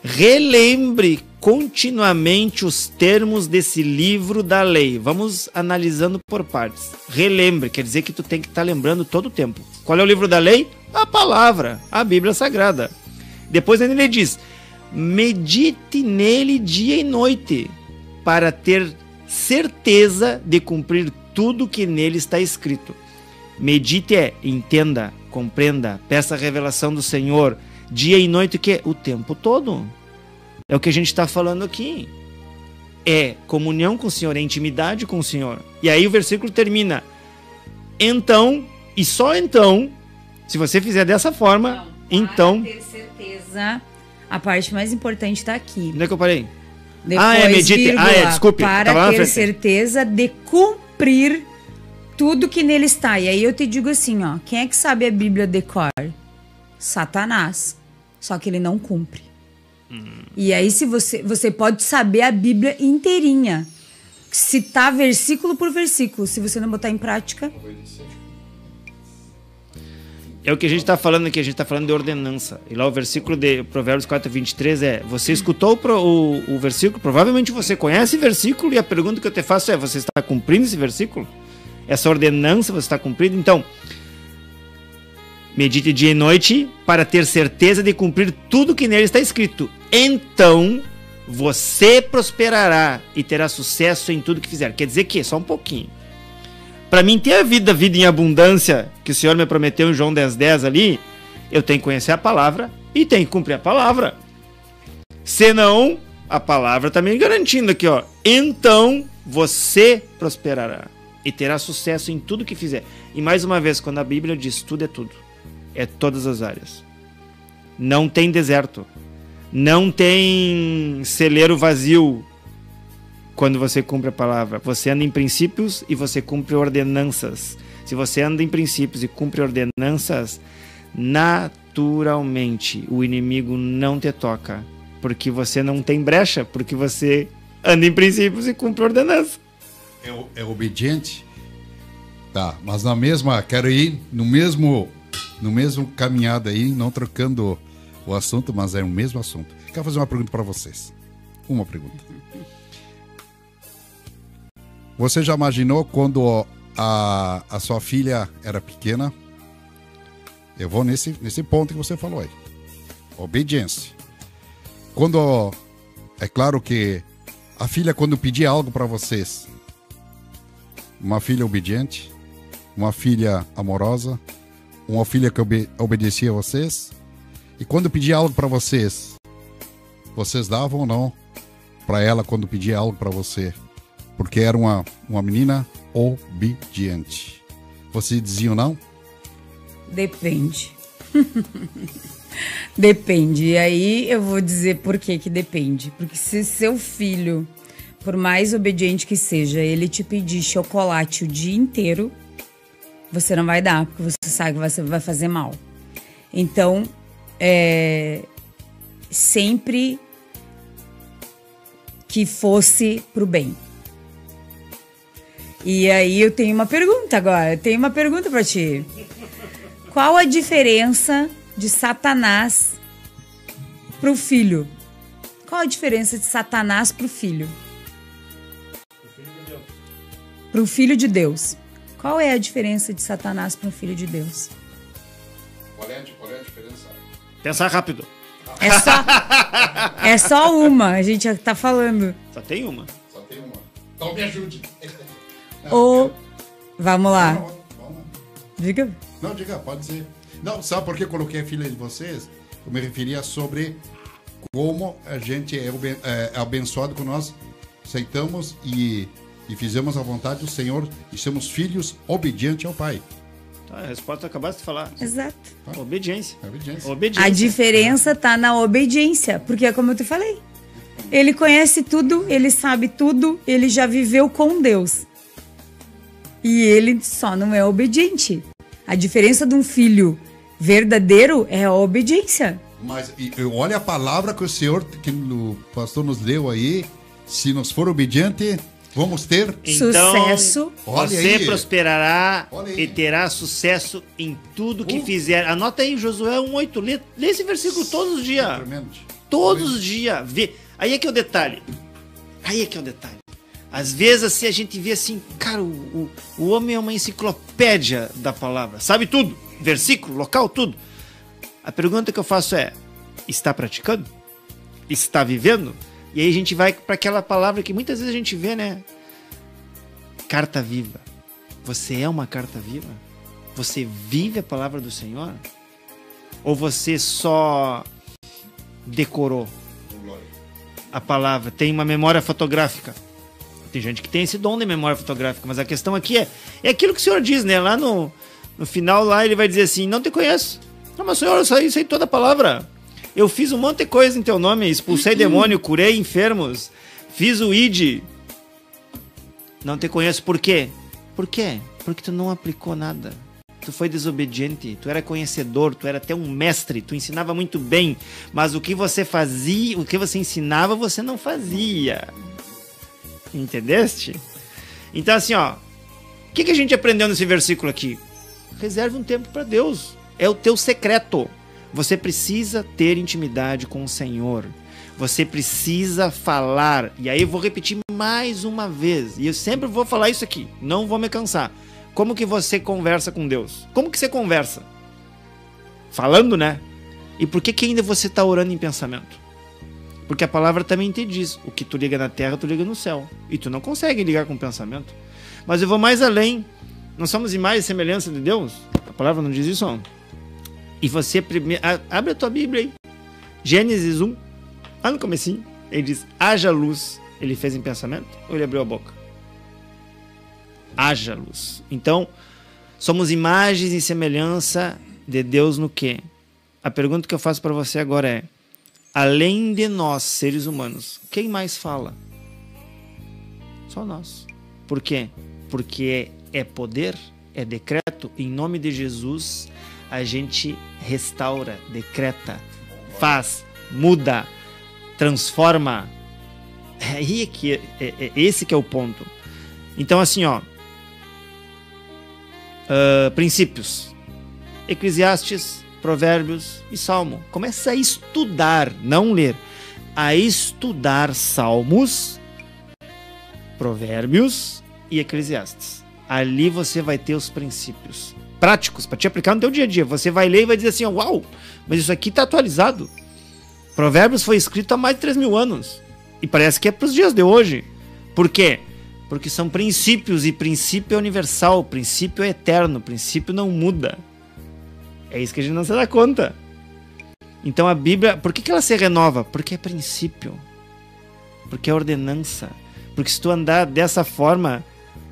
relembre continuamente os termos desse livro da lei. Vamos analisando por partes. Relembre, quer dizer que tu tem que estar lembrando todo o tempo. Qual é o livro da lei? A palavra, a Bíblia Sagrada. Depois ele diz: medite nele dia e noite, para ter certeza de cumprir tudo que nele está escrito. Medite entenda, compreenda, peça a revelação do Senhor, dia e noite, que é o tempo todo. É o que a gente está falando aqui. É comunhão com o Senhor, é intimidade com o Senhor. E aí o versículo termina: então, e só então, se você fizer dessa forma, então...
Para ter certeza, a parte mais importante está aqui.
Onde é que eu parei?
Depois,
medite.
Vírgula,
Desculpe.
Para ter certeza de cumprir tudo que nele está. E aí eu te digo assim, ó, quem é que sabe a Bíblia de cor? Satanás. Só que ele não cumpre. E aí se você pode saber a Bíblia inteirinha, citar versículo por versículo, se você não botar em prática.
É o que a gente está falando aqui, a gente está falando de ordenança. E lá o versículo de Provérbios 4:23 é: você escutou o versículo, provavelmente você conhece o versículo, e a pergunta que eu te faço é: você está cumprindo esse versículo? Essa ordenança você está cumprindo? Então, medite dia e noite para ter certeza de cumprir tudo que nele está escrito. Então você prosperará e terá sucesso em tudo que fizer. Quer dizer que, só um pouquinho, para mim ter a vida em abundância que o Senhor me prometeu em João 10:10 ali, eu tenho que conhecer a palavra e tenho que cumprir a palavra. Senão, a palavra está me garantindo aqui, ó: então você prosperará e terá sucesso em tudo que fizer. E mais uma vez, quando a Bíblia diz tudo é tudo, é todas as áreas. Não tem deserto. Não tem celeiro vazio quando você cumpre a palavra. Você anda em princípios e você cumpre ordenanças. Se você anda em princípios e cumpre ordenanças, naturalmente o inimigo não te toca. Porque você não tem brecha, porque você anda em princípios e cumpre ordenança.
É obediente? Tá, mas na mesma, quero ir no mesmo caminhada aí, não trocando o assunto, mas é o mesmo assunto. Quero fazer uma pergunta para vocês. Uma pergunta. Você já imaginou quando a sua filha era pequena? Eu vou nesse ponto que você falou aí. Obediência. Quando, é claro que a filha, quando pedia algo para vocês, uma filha obediente, uma filha amorosa, uma filha que obedecia a vocês, e quando pedia algo para vocês, vocês davam ou não para ela quando pedia algo para você? Porque era uma menina obediente. Vocês diziam não?
Depende. Depende. E aí eu vou dizer por que que depende. Porque se seu filho, por mais obediente que seja, ele te pedir chocolate o dia inteiro, você não vai dar, porque você sabe que você vai fazer mal. Então, sempre que fosse pro bem. E aí eu tenho uma pergunta agora. Tenho uma pergunta pra ti. Qual a diferença de Satanás pro filho? Qual a diferença de Satanás pro filho? Pro filho de Deus. Qual é a diferença de Satanás pro filho de Deus?
Qual é a diferença?
Pensar rápido.
É só uma, a gente já tá falando.
Só tem uma.
Então me ajude.
Ou, vamos lá.
Vamos lá.
Diga.
Não, diga, pode ser. Não, sabe por que eu coloquei a filha de vocês? Eu me referia sobre como a gente é abençoado quando nós aceitamos e fizemos a vontade do Senhor e somos filhos obedientes ao Pai.
Tá, a resposta acabaste de falar.
Exato.
Obediência.
Obediência.
Obediência.
A diferença tá na obediência, porque é como eu te falei. Ele conhece tudo, ele sabe tudo, ele já viveu com Deus. E ele só não é obediente. A diferença de um filho verdadeiro é a obediência.
Mas olha a palavra que o Senhor, que o pastor nos leu aí. Se nós for obediente, vamos ter
sucesso.
Você
aí.
prosperará
Olha aí.
e terá sucesso em tudo que fizer. Anota aí, Josué 1:8. Lê esse versículo todos os dias. Todos os dias. Vê. Aí é que é o detalhe. Às vezes assim a gente vê assim, cara, o homem é uma enciclopédia da palavra. Sabe tudo. Versículo, local, tudo. A pergunta que eu faço é: está praticando? Está vivendo? E aí a gente vai para aquela palavra que muitas vezes a gente vê, né? Carta viva. Você é uma carta viva? Você vive a palavra do Senhor? Ou você só decorou a palavra? Tem uma memória fotográfica. Tem gente que tem esse dom de memória fotográfica, mas a questão aqui é aquilo que o Senhor diz, né? Lá no final, lá ele vai dizer assim: não te conheço. Não, mas Senhor, eu sei toda a palavra. Eu fiz um monte de coisa em teu nome, expulsei demônio, curei enfermos, fiz o ID. Não te conheço. Por quê? Por quê? Porque tu não aplicou nada. Tu foi desobediente, tu era conhecedor, tu era até um mestre, tu ensinava muito bem, mas o que você fazia, o que você ensinava, você não fazia. Entendeste? Então assim, ó, o que a gente aprendeu nesse versículo aqui? Reserve um tempo para Deus. É o teu secreto. Você precisa ter intimidade com o Senhor. Você precisa falar. E aí eu vou repetir mais uma vez. E eu sempre vou falar isso aqui. Não vou me cansar. Como que você conversa com Deus? Como que você conversa? Falando, né? E por que ainda você está orando em pensamento? Porque a palavra também te diz: o que tu liga na terra, tu liga no céu. E tu não consegue ligar com o pensamento. Mas eu vou mais além. Nós somos imagem e semelhança de Deus. A palavra não diz isso, ó. E você primeiro... Abre a tua Bíblia aí. Gênesis 1. Lá no comecinho. Ele diz: haja luz. Ele fez em pensamento ou ele abriu a boca? Haja luz. Então, somos imagens e semelhança de Deus no quê? A pergunta que eu faço para você agora é: além de nós, seres humanos, quem mais fala? Só nós. Por quê? Porque é poder, é decreto. Em nome de Jesus, a gente restaura, decreta, faz, muda, transforma. Esse que é o ponto. Então assim, ó, princípios: Eclesiastes, Provérbios e Salmo. Começa a estudar, não ler, a estudar Salmos, Provérbios e Eclesiastes. Ali você vai ter os princípios práticos para te aplicar no teu dia a dia. Você vai ler e vai dizer assim: uau, mas isso aqui está atualizado. Provérbios foi escrito há mais de 3.000 anos e parece que é para os dias de hoje. Por quê? Porque são princípios, e princípio é universal, princípio é eterno, princípio não muda. É isso que a gente não se dá conta. Então a Bíblia, por que ela se renova? Porque é princípio, porque é ordenança, porque se tu andar dessa forma,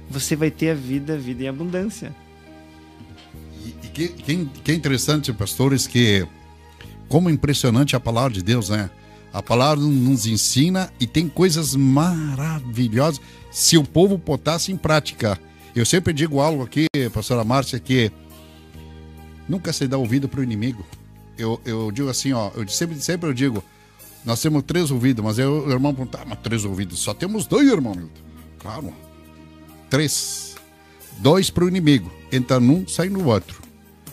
você vai ter a vida em abundância.
E que é interessante, pastores, que como impressionante a palavra de Deus, né? A palavra nos ensina e tem coisas maravilhosas se o povo botasse em prática. Eu sempre digo algo aqui, pastora Márcia, que nunca se dá ouvido para o inimigo. Eu digo assim, ó, eu sempre eu digo, nós temos 3 ouvidos, mas o irmão pergunta, mas 3 ouvidos, só temos 2, irmão Milton. Claro, 3. 2 para o inimigo, entra num, sai no outro.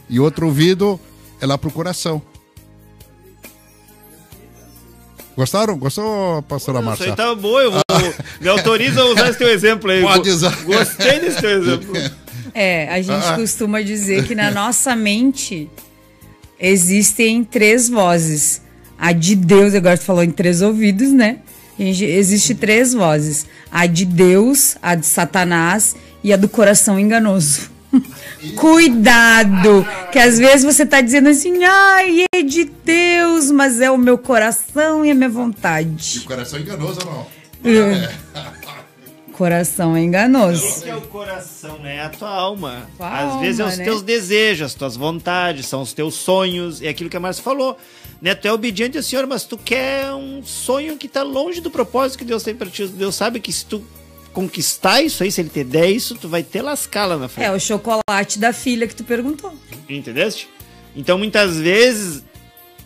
E outro ouvido é lá pro coração. Gostaram? Gostou, pastora Márcia?
Isso aí tá bom, me autoriza a usar esse teu exemplo aí.
Pode usar.
Gostei desse teu exemplo.
A gente costuma dizer que na nossa mente existem 3 vozes. A de Deus, agora tu falou em 3 ouvidos, né? Existe 3 vozes. A de Deus, a de Satanás e a do coração enganoso. Cuidado, que às vezes você tá dizendo assim, ai, é de Deus, mas é o meu coração e a minha vontade.
E o coração enganoso, não?
Coração é enganoso.
O que é o coração, né? É a tua alma.
Às
vezes é os teus desejos, as tuas vontades, são os teus sonhos, é aquilo que a Márcia falou, né? Tu é obediente ao Senhor, mas tu quer um sonho que tá longe do propósito que Deus tem pra ti. Deus sabe que se tu conquistar isso aí, se ele te der isso, tu vai ter lascá-la na frente.
É o chocolate da filha que tu perguntou.
Entendeste? Então, muitas vezes,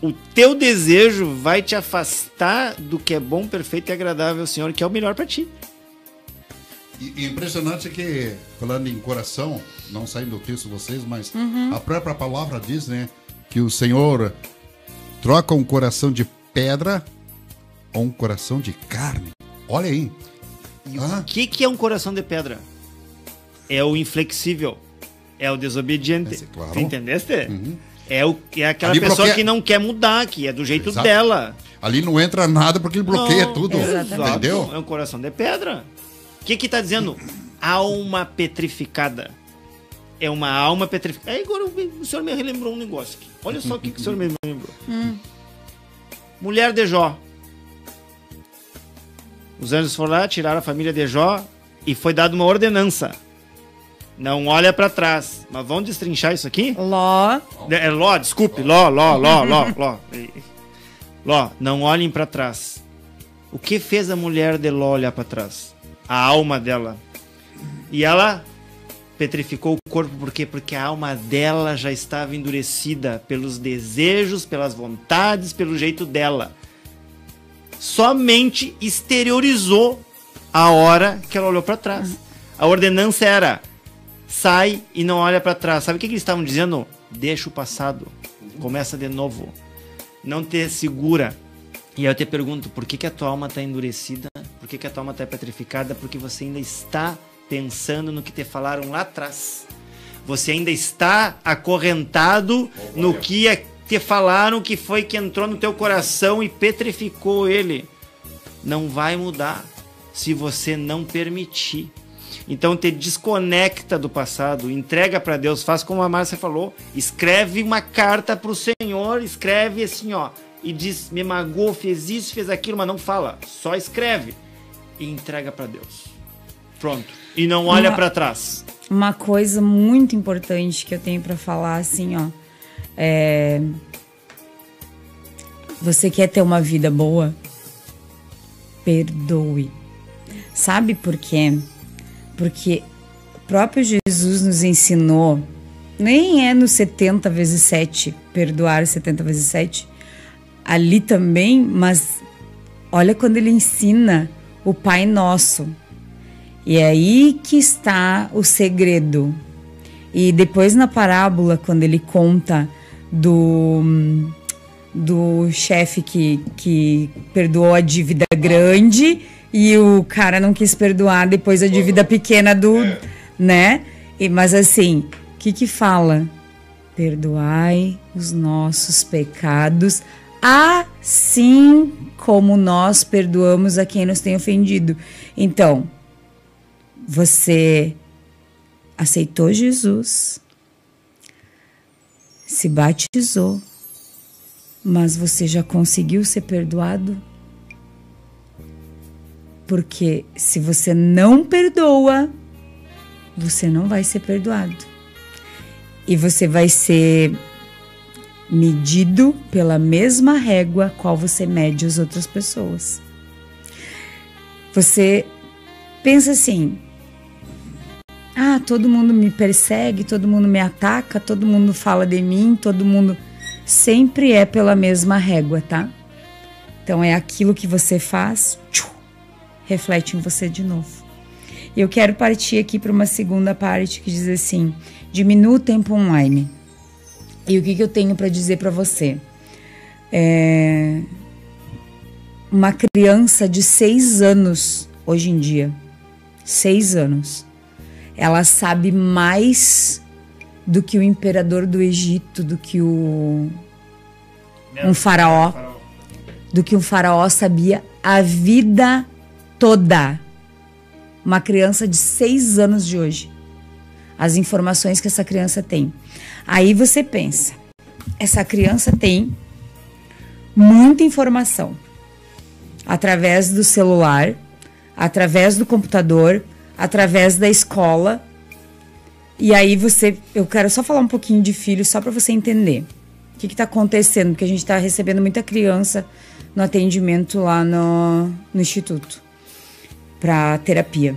o teu desejo vai te afastar do que é bom, perfeito e agradável ao Senhor, que é o melhor pra ti.
E impressionante que, falando em coração, não saindo do texto de vocês, mas a própria palavra diz, né, que o Senhor troca um coração de pedra ou um coração de carne. Olha aí.
E o que é um coração de pedra? É o inflexível, é o desobediente.
Claro.
Tu entendeste?
Uhum.
É aquela
Ali
pessoa
bloqueia...
que não quer mudar, que é do jeito
Exato.
dela.
Ali não entra nada porque ele bloqueia tudo.
exatamente.
Entendeu?
É um coração de pedra. O que tá dizendo? Alma petrificada. É uma alma petrificada. Aí agora o senhor me relembrou um negócio aqui. Olha só o que o senhor me lembrou. Mulher de Jó. Os anjos foram lá, tiraram a família de Jó e foi dada uma ordenança. Não olha pra trás. Mas vamos destrinchar isso aqui?
Ló.
Ló, desculpe. Ló. Ló, não olhem pra trás. O que fez a mulher de Ló olhar pra trás? A alma dela. E ela petrificou o corpo, por quê? Porque a alma dela já estava endurecida pelos desejos, pelas vontades, pelo jeito dela. Somente exteriorizou a hora que ela olhou para trás. A ordenança era: sai e não olha para trás. Sabe o que eles estavam dizendo? Deixa o passado, começa de novo, não te segura. E aí eu te pergunto, por que a tua alma está endurecida? Por que a tua alma está petrificada? Porque você ainda está pensando no que te falaram lá atrás. Você ainda está acorrentado no que te falaram, que foi que entrou no teu coração e petrificou ele. Não vai mudar se você não permitir. Então te desconecta do passado, entrega para Deus, faz como a Márcia falou, escreve uma carta para o Senhor, escreve assim, ó, e diz, me magoou, fez isso, fez aquilo, mas não fala, só escreve e entrega para Deus. Pronto. E não olha para trás.
Uma coisa muito importante que eu tenho para falar, assim, ó, você quer ter uma vida boa? Perdoe. Sabe por quê? Porque o próprio Jesus nos ensinou, nem é no 70 vezes 7, perdoar 70 vezes 7, ali também, mas olha quando ele ensina o Pai Nosso. E é aí que está o segredo. E depois na parábola, quando ele conta do chefe que perdoou a dívida grande e o cara não quis perdoar depois a dívida pequena né? Mas assim, o que fala? Perdoai os nossos pecados, assim como nós perdoamos a quem nos tem ofendido. Então, você aceitou Jesus, se batizou, mas você já conseguiu ser perdoado? Porque se você não perdoa, você não vai ser perdoado. E você vai ser medido pela mesma régua qual você mede as outras pessoas. Você pensa assim: ah, todo mundo me persegue, todo mundo me ataca, todo mundo fala de mim, todo mundo... Sempre é pela mesma régua, tá? Então é aquilo que você faz, reflete em você de novo. E eu quero partir aqui para uma segunda parte que diz assim: diminua o tempo online. E o que eu tenho para dizer para você? Uma criança de 6 anos, hoje em dia, 6 anos, ela sabe mais do que o imperador do Egito, do que um faraó, do que um faraó sabia a vida toda. Uma criança de 6 anos de hoje, as informações que essa criança tem. Aí você pensa, essa criança tem muita informação através do celular, através do computador, através da escola. E aí eu quero só falar um pouquinho de filho, só para você entender o que está acontecendo, porque a gente está recebendo muita criança no atendimento lá no instituto para terapia.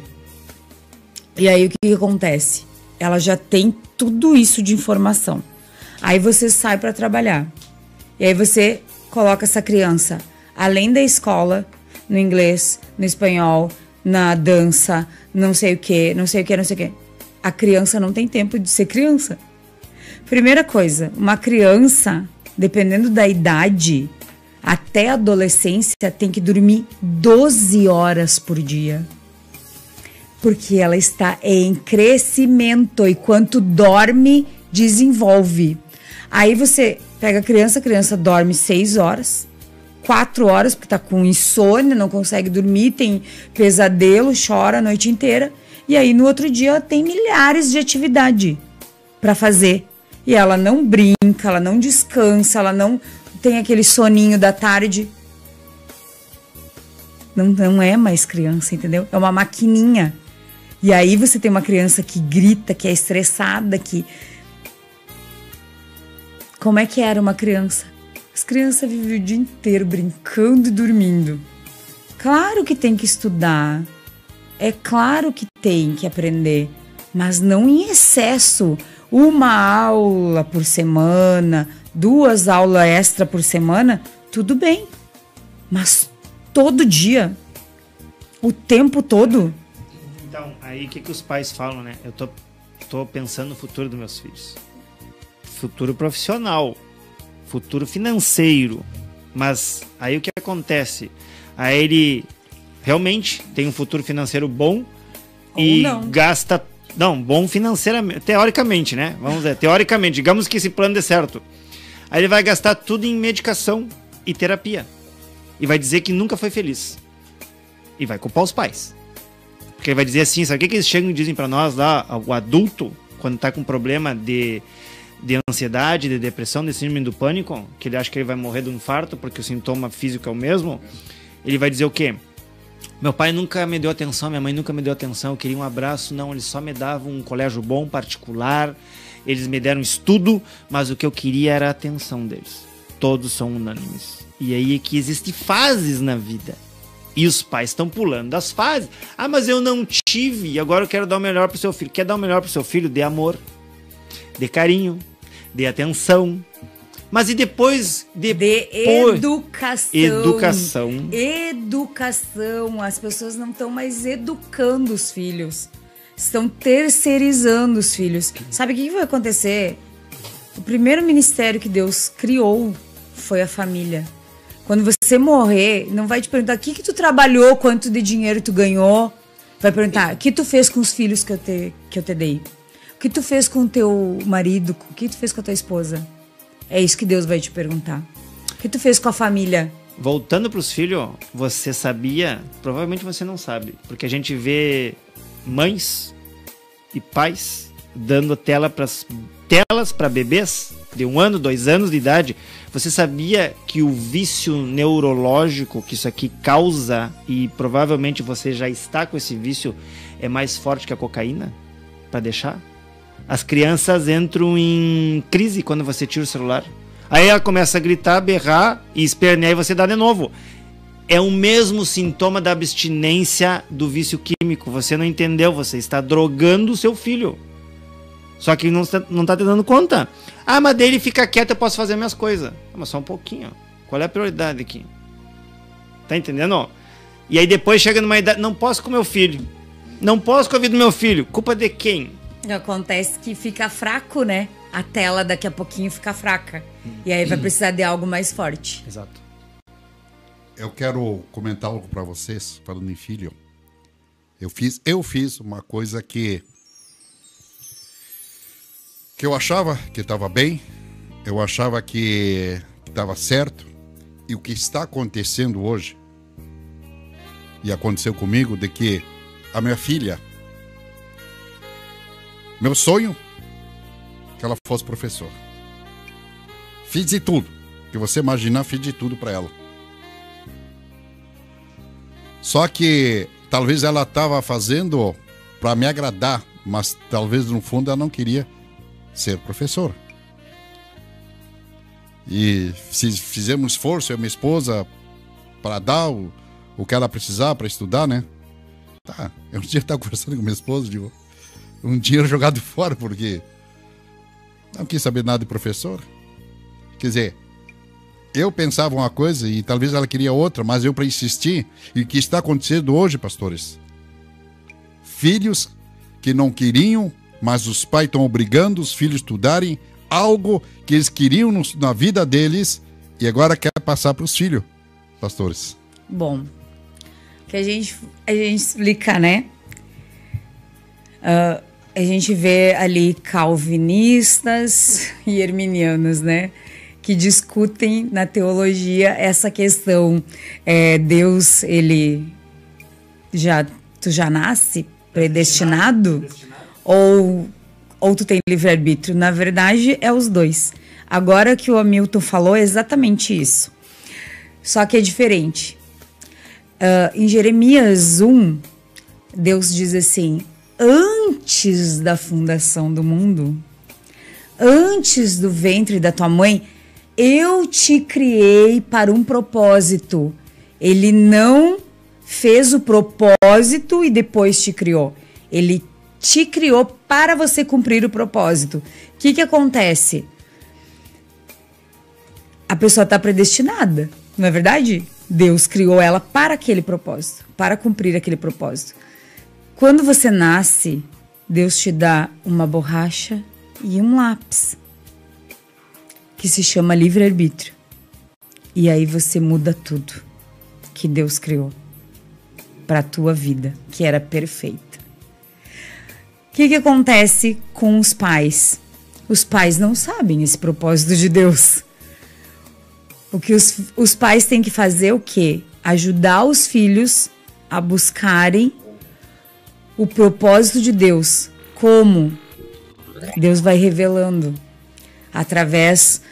E aí o que acontece? Ela já tem tudo isso de informação. Aí você sai para trabalhar. E aí você coloca essa criança, além da escola, no inglês, no espanhol, na dança, não sei o que, não sei o que, não sei o que. A criança não tem tempo de ser criança. Primeira coisa, uma criança, dependendo da idade, até a adolescência, tem que dormir 12 horas por dia. Porque ela está em crescimento e quanto dorme, desenvolve. Aí você pega a criança dorme 6 horas, 4 horas, porque está com insônia, não consegue dormir, tem pesadelo, chora a noite inteira. E aí, no outro dia, ela tem milhares de atividade para fazer. E ela não brinca, ela não descansa, ela não tem aquele soninho da tarde. Não é mais criança, entendeu? É uma maquininha. E aí você tem uma criança que grita, que é estressada, que... Como é que era uma criança? As crianças vivem o dia inteiro brincando e dormindo. Claro que tem que estudar. É claro que tem que aprender, mas não em excesso. Uma aula por semana, 2 aulas extra por semana, tudo bem. Mas todo dia, o tempo todo.
Então, aí o que os pais falam, né? Eu tô pensando no futuro dos meus filhos. Futuro profissional, futuro financeiro. Mas aí o que acontece? Aí ele... realmente tem um futuro financeiro bom e não gasta... Não, bom financeiramente, teoricamente, né? Vamos dizer, teoricamente, digamos que esse plano dê certo. Aí ele vai gastar tudo em medicação e terapia. E vai dizer que nunca foi feliz. E vai culpar os pais. Porque ele vai dizer assim, sabe o que eles chegam e dizem pra nós lá, o adulto, quando tá com problema de ansiedade, de depressão, de síndrome do pânico, que ele acha que ele vai morrer de um infarto porque o sintoma físico é o mesmo, ele vai dizer o quê? Meu pai nunca me deu atenção, minha mãe nunca me deu atenção, eu queria um abraço. Não, eles só me davam um colégio bom, particular, eles me deram estudo, mas o que eu queria era a atenção deles. Todos são unânimes. E aí é que existem fases na vida. E os pais estão pulando das fases. Ah, mas eu não tive, e agora eu quero dar o melhor pro seu filho. Quer dar o melhor pro seu filho? Dê amor, dê carinho, dê atenção. Mas e depois... De educação.
Educação. As pessoas não estão mais educando os filhos. Estão terceirizando os filhos. Sabe o que vai acontecer? O primeiro ministério que Deus criou foi a família. Quando você morrer, não vai te perguntar o que tu trabalhou, quanto de dinheiro tu ganhou. Vai perguntar, o que tu fez com os filhos que eu te dei? O que tu fez com o teu marido? O que tu fez com a tua esposa? É isso que Deus vai te perguntar. O que tu fez com a família?
Voltando para os filhos, você sabia? Provavelmente você não sabe. Porque a gente vê mães e pais dando telas para bebês de 1 ano, 2 anos de idade. Você sabia que o vício neurológico que isso aqui causa, e provavelmente você já está com esse vício, é mais forte que a cocaína? Para deixar? As crianças entram em crise quando você tira o celular. Aí ela começa a gritar, berrar e espernear e você dá de novo. É o mesmo sintoma da abstinência do vício químico. Você não entendeu, você está drogando o seu filho. Só que não está te dando conta. Ah, mas dele fica quieto, eu posso fazer minhas coisas. Mas só um pouquinho. Qual é a prioridade aqui? Tá entendendo? E aí depois chega numa idade, não posso com meu filho. Não posso com a vida do meu filho. Culpa de quem?
Acontece que fica fraco, né? A tela daqui a pouquinho fica fraca. E aí vai precisar de algo mais forte.
Exato.
Eu quero comentar algo para vocês, falando em filho. Eu fiz uma coisa que eu achava que estava bem, eu achava que estava certo, e o que está acontecendo hoje, e aconteceu comigo, de que a minha filha, meu sonho, que ela fosse professora. Fiz de tudo, que você imaginar, fiz de tudo para ela. Só que talvez ela estava fazendo para me agradar, mas talvez no fundo ela não queria ser professora. E fizemos esforço, eu e minha esposa, para dar o que ela precisava para estudar, né? Tá, eu um dia estava conversando com minha esposa, digo, um dinheiro jogado fora, porque não quis saber nada de professor. Quer dizer, eu pensava uma coisa e talvez ela queria outra, mas eu para insistir. E o que está acontecendo hoje, pastores? Filhos que não queriam, mas os pais estão obrigando os filhos a estudarem algo que eles queriam na vida deles e agora quer passar para os filhos, pastores.
Bom, que a gente explica, né? A gente vê ali calvinistas e arminianos, né? Que discutem na teologia essa questão. Deus, ele tu já nasce predestinado? Ou tu tem livre-arbítrio? Na verdade, é os dois. Agora que o Hamilton falou, é exatamente isso. Só que é diferente. Em Jeremias 1, Deus diz assim: antes da fundação do mundo, antes do ventre da tua mãe, eu te criei para um propósito. Ele não fez o propósito e depois te criou. Ele te criou para você cumprir o propósito. O que acontece? A pessoa está predestinada, não é verdade? Deus criou ela para aquele propósito, para cumprir aquele propósito. Quando você nasce, Deus te dá uma borracha e um lápis, que se chama livre-arbítrio. E aí você muda tudo que Deus criou para a tua vida, que era perfeita. O que acontece com os pais? Os pais não sabem esse propósito de Deus. O que os pais têm que fazer é o quê? Ajudar os filhos a buscarem o propósito de Deus. Como? Deus vai revelando através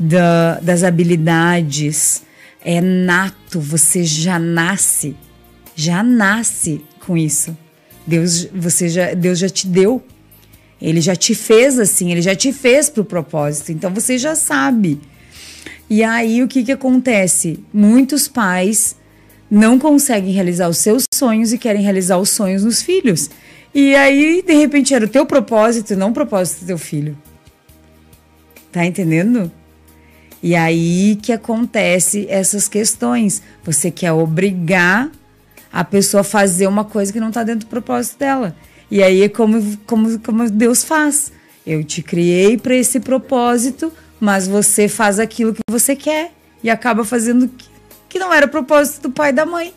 das habilidades. É nato, você já nasce com isso. Deus já te deu. Ele já te fez assim, ele já te fez para o propósito. Então você já sabe. E aí o que acontece? Muitos pais não conseguem realizar os seus sonhos e querem realizar os sonhos dos filhos. E aí, de repente, era o teu propósito e não o propósito do teu filho. Tá entendendo? E aí que acontece essas questões. Você quer obrigar a pessoa a fazer uma coisa que não tá dentro do propósito dela. E aí é como Deus faz. Eu te criei para esse propósito, mas você faz aquilo que você quer e acaba fazendo que não era o propósito do pai e da mãe.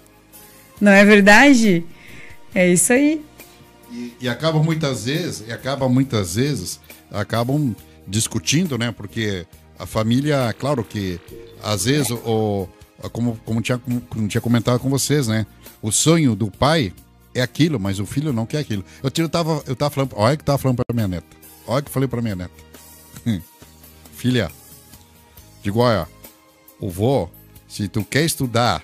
Não é verdade? É isso aí.
E acaba muitas vezes acabam discutindo, né? Porque a família, claro que às vezes, como tinha comentado com vocês, né? O sonho do pai é aquilo, mas o filho não quer aquilo. Eu tava falando, olha que tava falando pra minha neta. Olha que falei pra minha neta. Filha, digo, olha, o vô, se tu quer estudar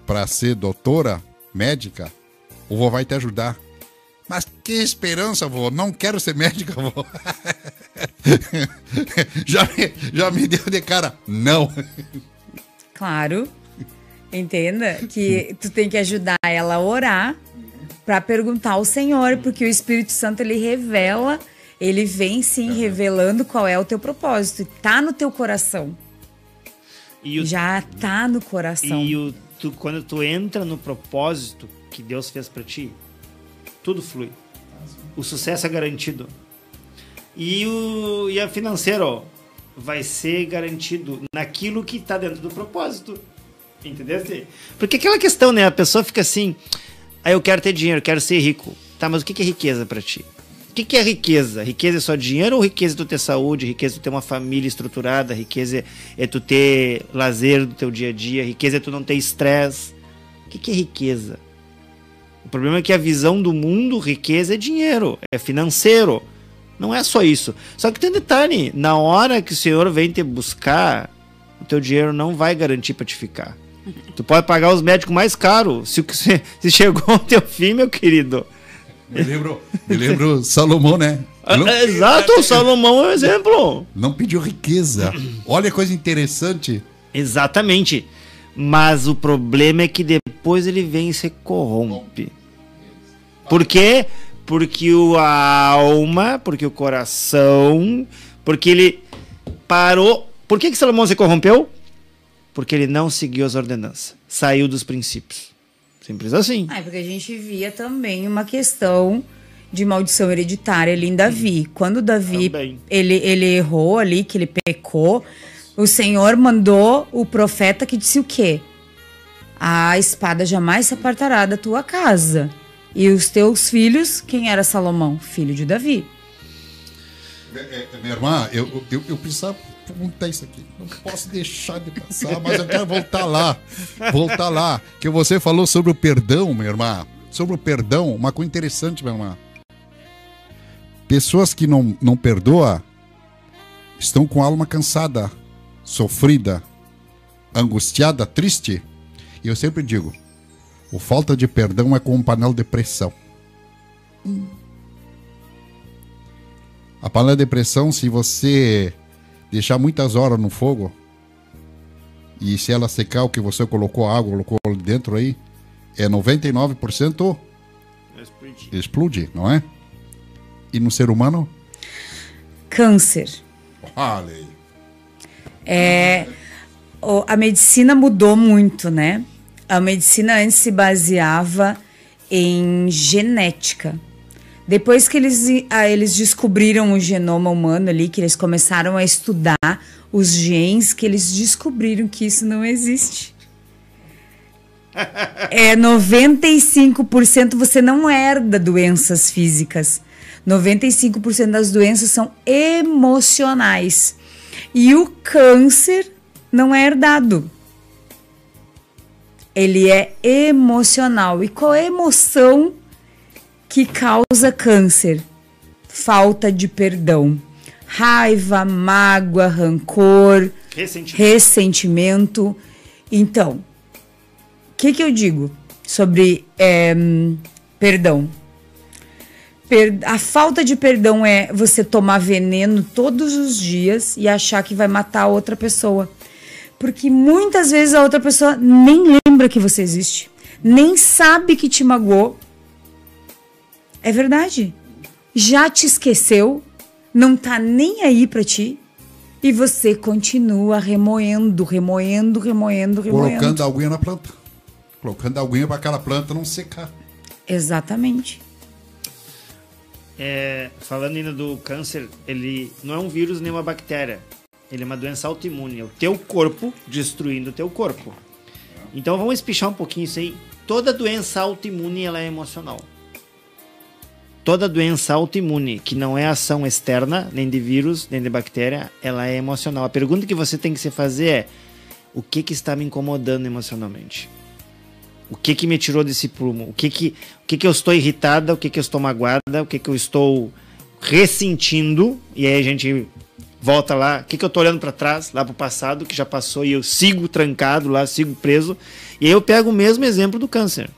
para ser doutora médica, o vô vai te ajudar. Mas que esperança, vô, não quero ser médica, vô. já me deu de cara. Não.
Claro. Entenda que tu tem que ajudar ela a orar para perguntar ao Senhor, porque o Espírito Santo, ele revela, ele vem sim revelando qual é o teu propósito. Tá no teu coração. Já tá no coração.
E quando tu entra no propósito que Deus fez para ti, tudo flui. O sucesso é garantido. E a financeiro vai ser garantido naquilo que tá dentro do propósito. Entendeu? Porque aquela questão, né? A pessoa fica assim, eu quero ter dinheiro, quero ser rico. Tá, mas o que é riqueza pra ti? O que é riqueza? Riqueza é só dinheiro ou riqueza é tu ter saúde? Riqueza é tu ter uma família estruturada? Riqueza é tu ter lazer do teu dia a dia? Riqueza é tu não ter estresse? O que é riqueza? O problema é que a visão do mundo, riqueza é dinheiro, é financeiro. Não é só isso. Só que tem um detalhe, na hora que o Senhor vem te buscar, o teu dinheiro não vai garantir pra te ficar. Tu pode pagar os médicos mais caros. Se chegou ao teu fim, meu querido.
Me lembro Salomão, né?
Exato, o Salomão é um exemplo.
Não pediu riqueza. Olha a coisa interessante.
Exatamente. Mas o problema é que depois ele vem e se corrompe. Por quê? Porque a alma, porque o coração, porque ele parou. Por que Salomão se corrompeu? Porque ele não seguiu as ordenanças. Saiu dos princípios. Simples assim.
Porque a gente via também uma questão de maldição hereditária ali em Davi. Quando Davi ele errou ali, que ele pecou, o Senhor mandou o profeta que disse o quê? A espada jamais se apartará da tua casa. E os teus filhos, quem era Salomão? Filho de Davi.
Minha irmã, eu precisava perguntar isso aqui. Não posso deixar de passar, mas eu quero voltar lá. Voltar lá. Que você falou sobre o perdão, minha irmã. Sobre o perdão, uma coisa interessante, minha irmã. Pessoas que não perdoam estão com a alma cansada, sofrida, angustiada, triste. E eu sempre digo, o falta de perdão é como um panela de pressão. A panela de pressão, se você deixar muitas horas no fogo, e se ela secar o que você colocou água, colocou ali dentro aí, é 99% explode, não é? E no ser humano?
Câncer.
Olha aí.
A medicina mudou muito, né? A medicina antes se baseava em genética. Depois que eles descobriram o genoma humano ali, que eles começaram a estudar os genes, que eles descobriram que isso não existe. 95% você não herda doenças físicas. 95% das doenças são emocionais. E o câncer não é herdado. Ele é emocional. E qual é a emoção que causa câncer? Falta de perdão. Raiva, mágoa, rancor, ressentimento. Então, o que eu digo sobre perdão? A falta de perdão é você tomar veneno todos os dias e achar que vai matar a outra pessoa. Porque muitas vezes a outra pessoa nem lembra que você existe. Nem sabe que te magoou. É verdade. Já te esqueceu, não tá nem aí pra ti, e você continua remoendo.
Colocando a aguinha na planta. Colocando a aguinha para aquela planta não secar.
Exatamente.
Falando ainda do câncer, ele não é um vírus nem uma bactéria. Ele é uma doença autoimune. É o teu corpo destruindo o teu corpo. Então vamos espichar um pouquinho isso aí. Toda doença autoimune ela é emocional. Toda doença autoimune, que não é ação externa, nem de vírus, nem de bactéria, ela é emocional. A pergunta que você tem que se fazer é: o que está me incomodando emocionalmente? O que me tirou desse prumo? O que eu estou irritada? O que eu estou magoada? O que eu estou ressentindo? E aí a gente volta lá. O que eu estou olhando para trás, lá para o passado, que já passou, e eu sigo trancado lá, sigo preso. E aí eu pego o mesmo exemplo do câncer.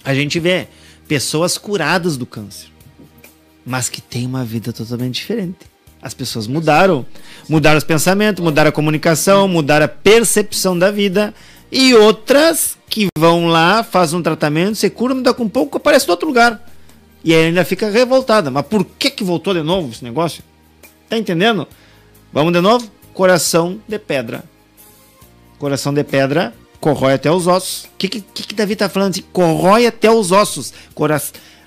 A gente vê pessoas curadas do câncer, mas que têm uma vida totalmente diferente. As pessoas mudaram. Mudaram os pensamentos, mudaram a comunicação, mudaram a percepção da vida. E outras que vão lá, fazem um tratamento, se curam, daqui a um pouco aparece em outro lugar. E aí ainda fica revoltada. Mas por que voltou de novo esse negócio? Tá entendendo? Vamos de novo? Coração de pedra. Coração de pedra corrói até os ossos. O que Davi tá falando assim? Corrói até os ossos.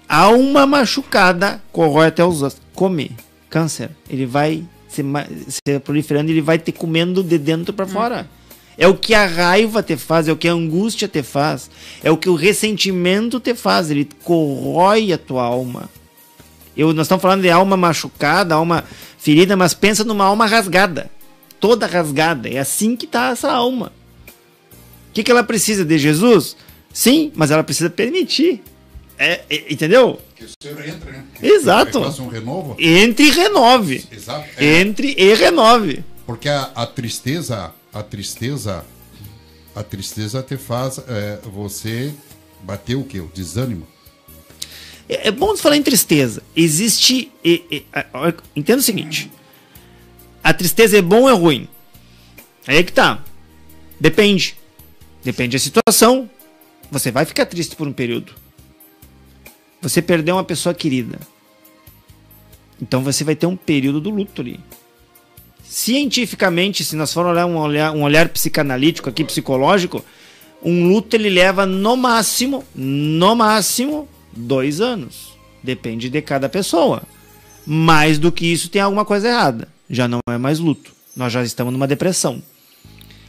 Alma machucada corrói até os ossos. Come. Câncer. Ele vai se proliferando, ele vai te comendo de dentro para fora. É o que a raiva te faz, é o que a angústia te faz, é o que o ressentimento te faz. Ele corrói a tua alma. Nós estamos falando de alma machucada, alma ferida, mas pensa numa alma rasgada. Toda rasgada. É assim que está essa alma. O que ela precisa? De Jesus? Sim, mas ela precisa permitir. Entendeu?
Que o Senhor entra, né?
Exato.
Faça um renovo.
Entre e renove.
Exato.
Entre e renove.
Porque a tristeza te faz você bater o quê? O desânimo.
É bom falar em tristeza. Existe... entenda o seguinte. A tristeza é bom ou é ruim? Aí é que tá. Depende. Depende da situação. Você vai ficar triste por um período. Você perdeu uma pessoa querida. Então você vai ter um período do luto ali. Cientificamente, se nós formos olhar um olhar psicanalítico aqui, psicológico, um luto ele leva no máximo 2 anos. Depende de cada pessoa. Mais do que isso tem alguma coisa errada. Já não é mais luto. Nós já estamos numa depressão.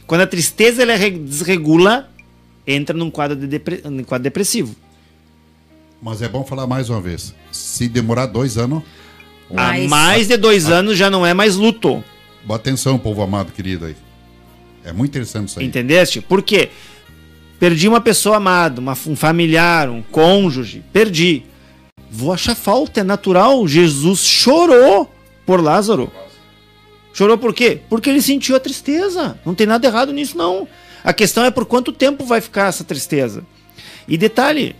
Quando a tristeza ela desregula, entra num quadro depressivo.
Mas é bom falar mais uma vez. Se demorar 2 anos...
Mais de 2 anos já não é mais luto.
Bota atenção, povo amado, querido aí. É muito interessante isso aí.
Entendeste? Por quê? Perdi uma pessoa amada, um familiar, um cônjuge. Perdi. Vou achar falta, é natural. Jesus chorou por Lázaro. Chorou por quê? Porque ele sentiu a tristeza. Não tem nada errado nisso, não. A questão é por quanto tempo vai ficar essa tristeza. E detalhe,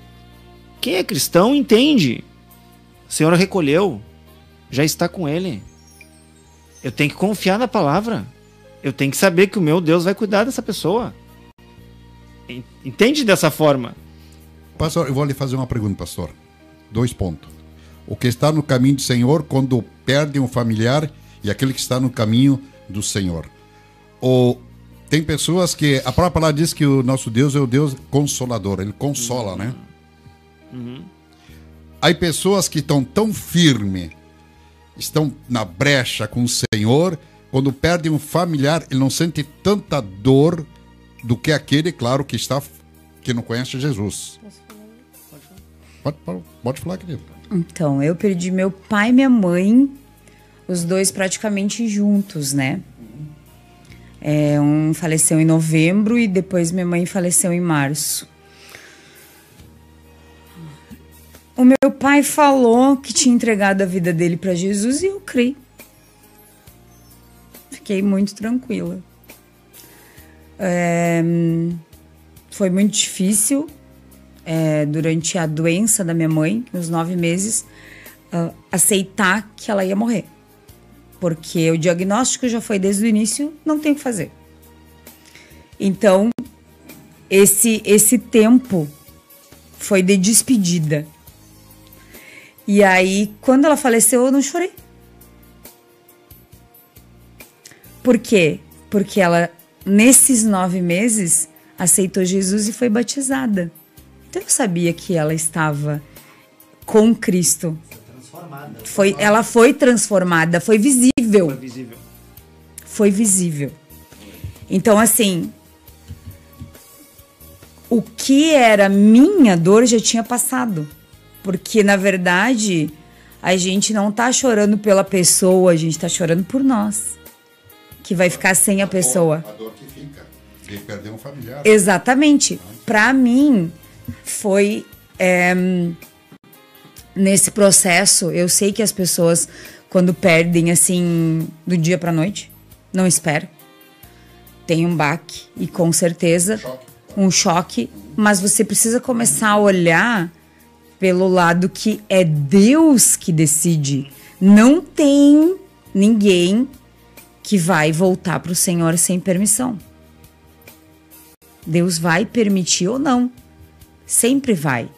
quem é cristão entende. A Senhora recolheu. Já está com ele. Eu tenho que confiar na palavra. Eu tenho que saber que o meu Deus vai cuidar dessa pessoa. Entende dessa forma?
Pastor, eu vou lhe fazer uma pergunta, pastor. 2 pontos. O que está no caminho do Senhor quando perde um familiar e aquele que está no caminho do Senhor. Tem pessoas que... A própria palavra diz que o nosso Deus é o Deus consolador. Ele consola, né? Há pessoas que estão tão firmes, estão na brecha com o Senhor, quando perdem um familiar, ele não sente tanta dor do que aquele, claro, que não conhece Jesus. Pode falar, querido.
Então, eu perdi meu pai e minha mãe, os dois praticamente juntos, né? Um faleceu em novembro e depois minha mãe faleceu em março. O meu pai falou que tinha entregado a vida dele para Jesus e eu criei. Fiquei muito tranquila. Foi muito difícil durante a doença da minha mãe, nos 9 meses, aceitar que ela ia morrer. Porque o diagnóstico já foi desde o início, não tem o que fazer. Então, esse tempo foi de despedida. E aí, quando ela faleceu, eu não chorei. Por quê? Porque ela, nesses 9 meses, aceitou Jesus e foi batizada. Então eu sabia que ela estava com Cristo. Ela foi transformada, foi visível. Foi visível. Então, assim, o que era minha dor já tinha passado. Porque, na verdade, a gente não tá chorando pela pessoa, a gente tá chorando por nós. Que vai ficar sem a pessoa.
A dor que fica, de perder um familiar.
Exatamente. Pra mim, foi... nesse processo, eu sei que as pessoas, quando perdem, assim, do dia pra noite, não esperam. Tem um baque e, com certeza, um choque. Mas você precisa começar a olhar pelo lado que é Deus que decide. Não tem ninguém que vai voltar para o Senhor sem permissão. Deus vai permitir ou não. Sempre vai.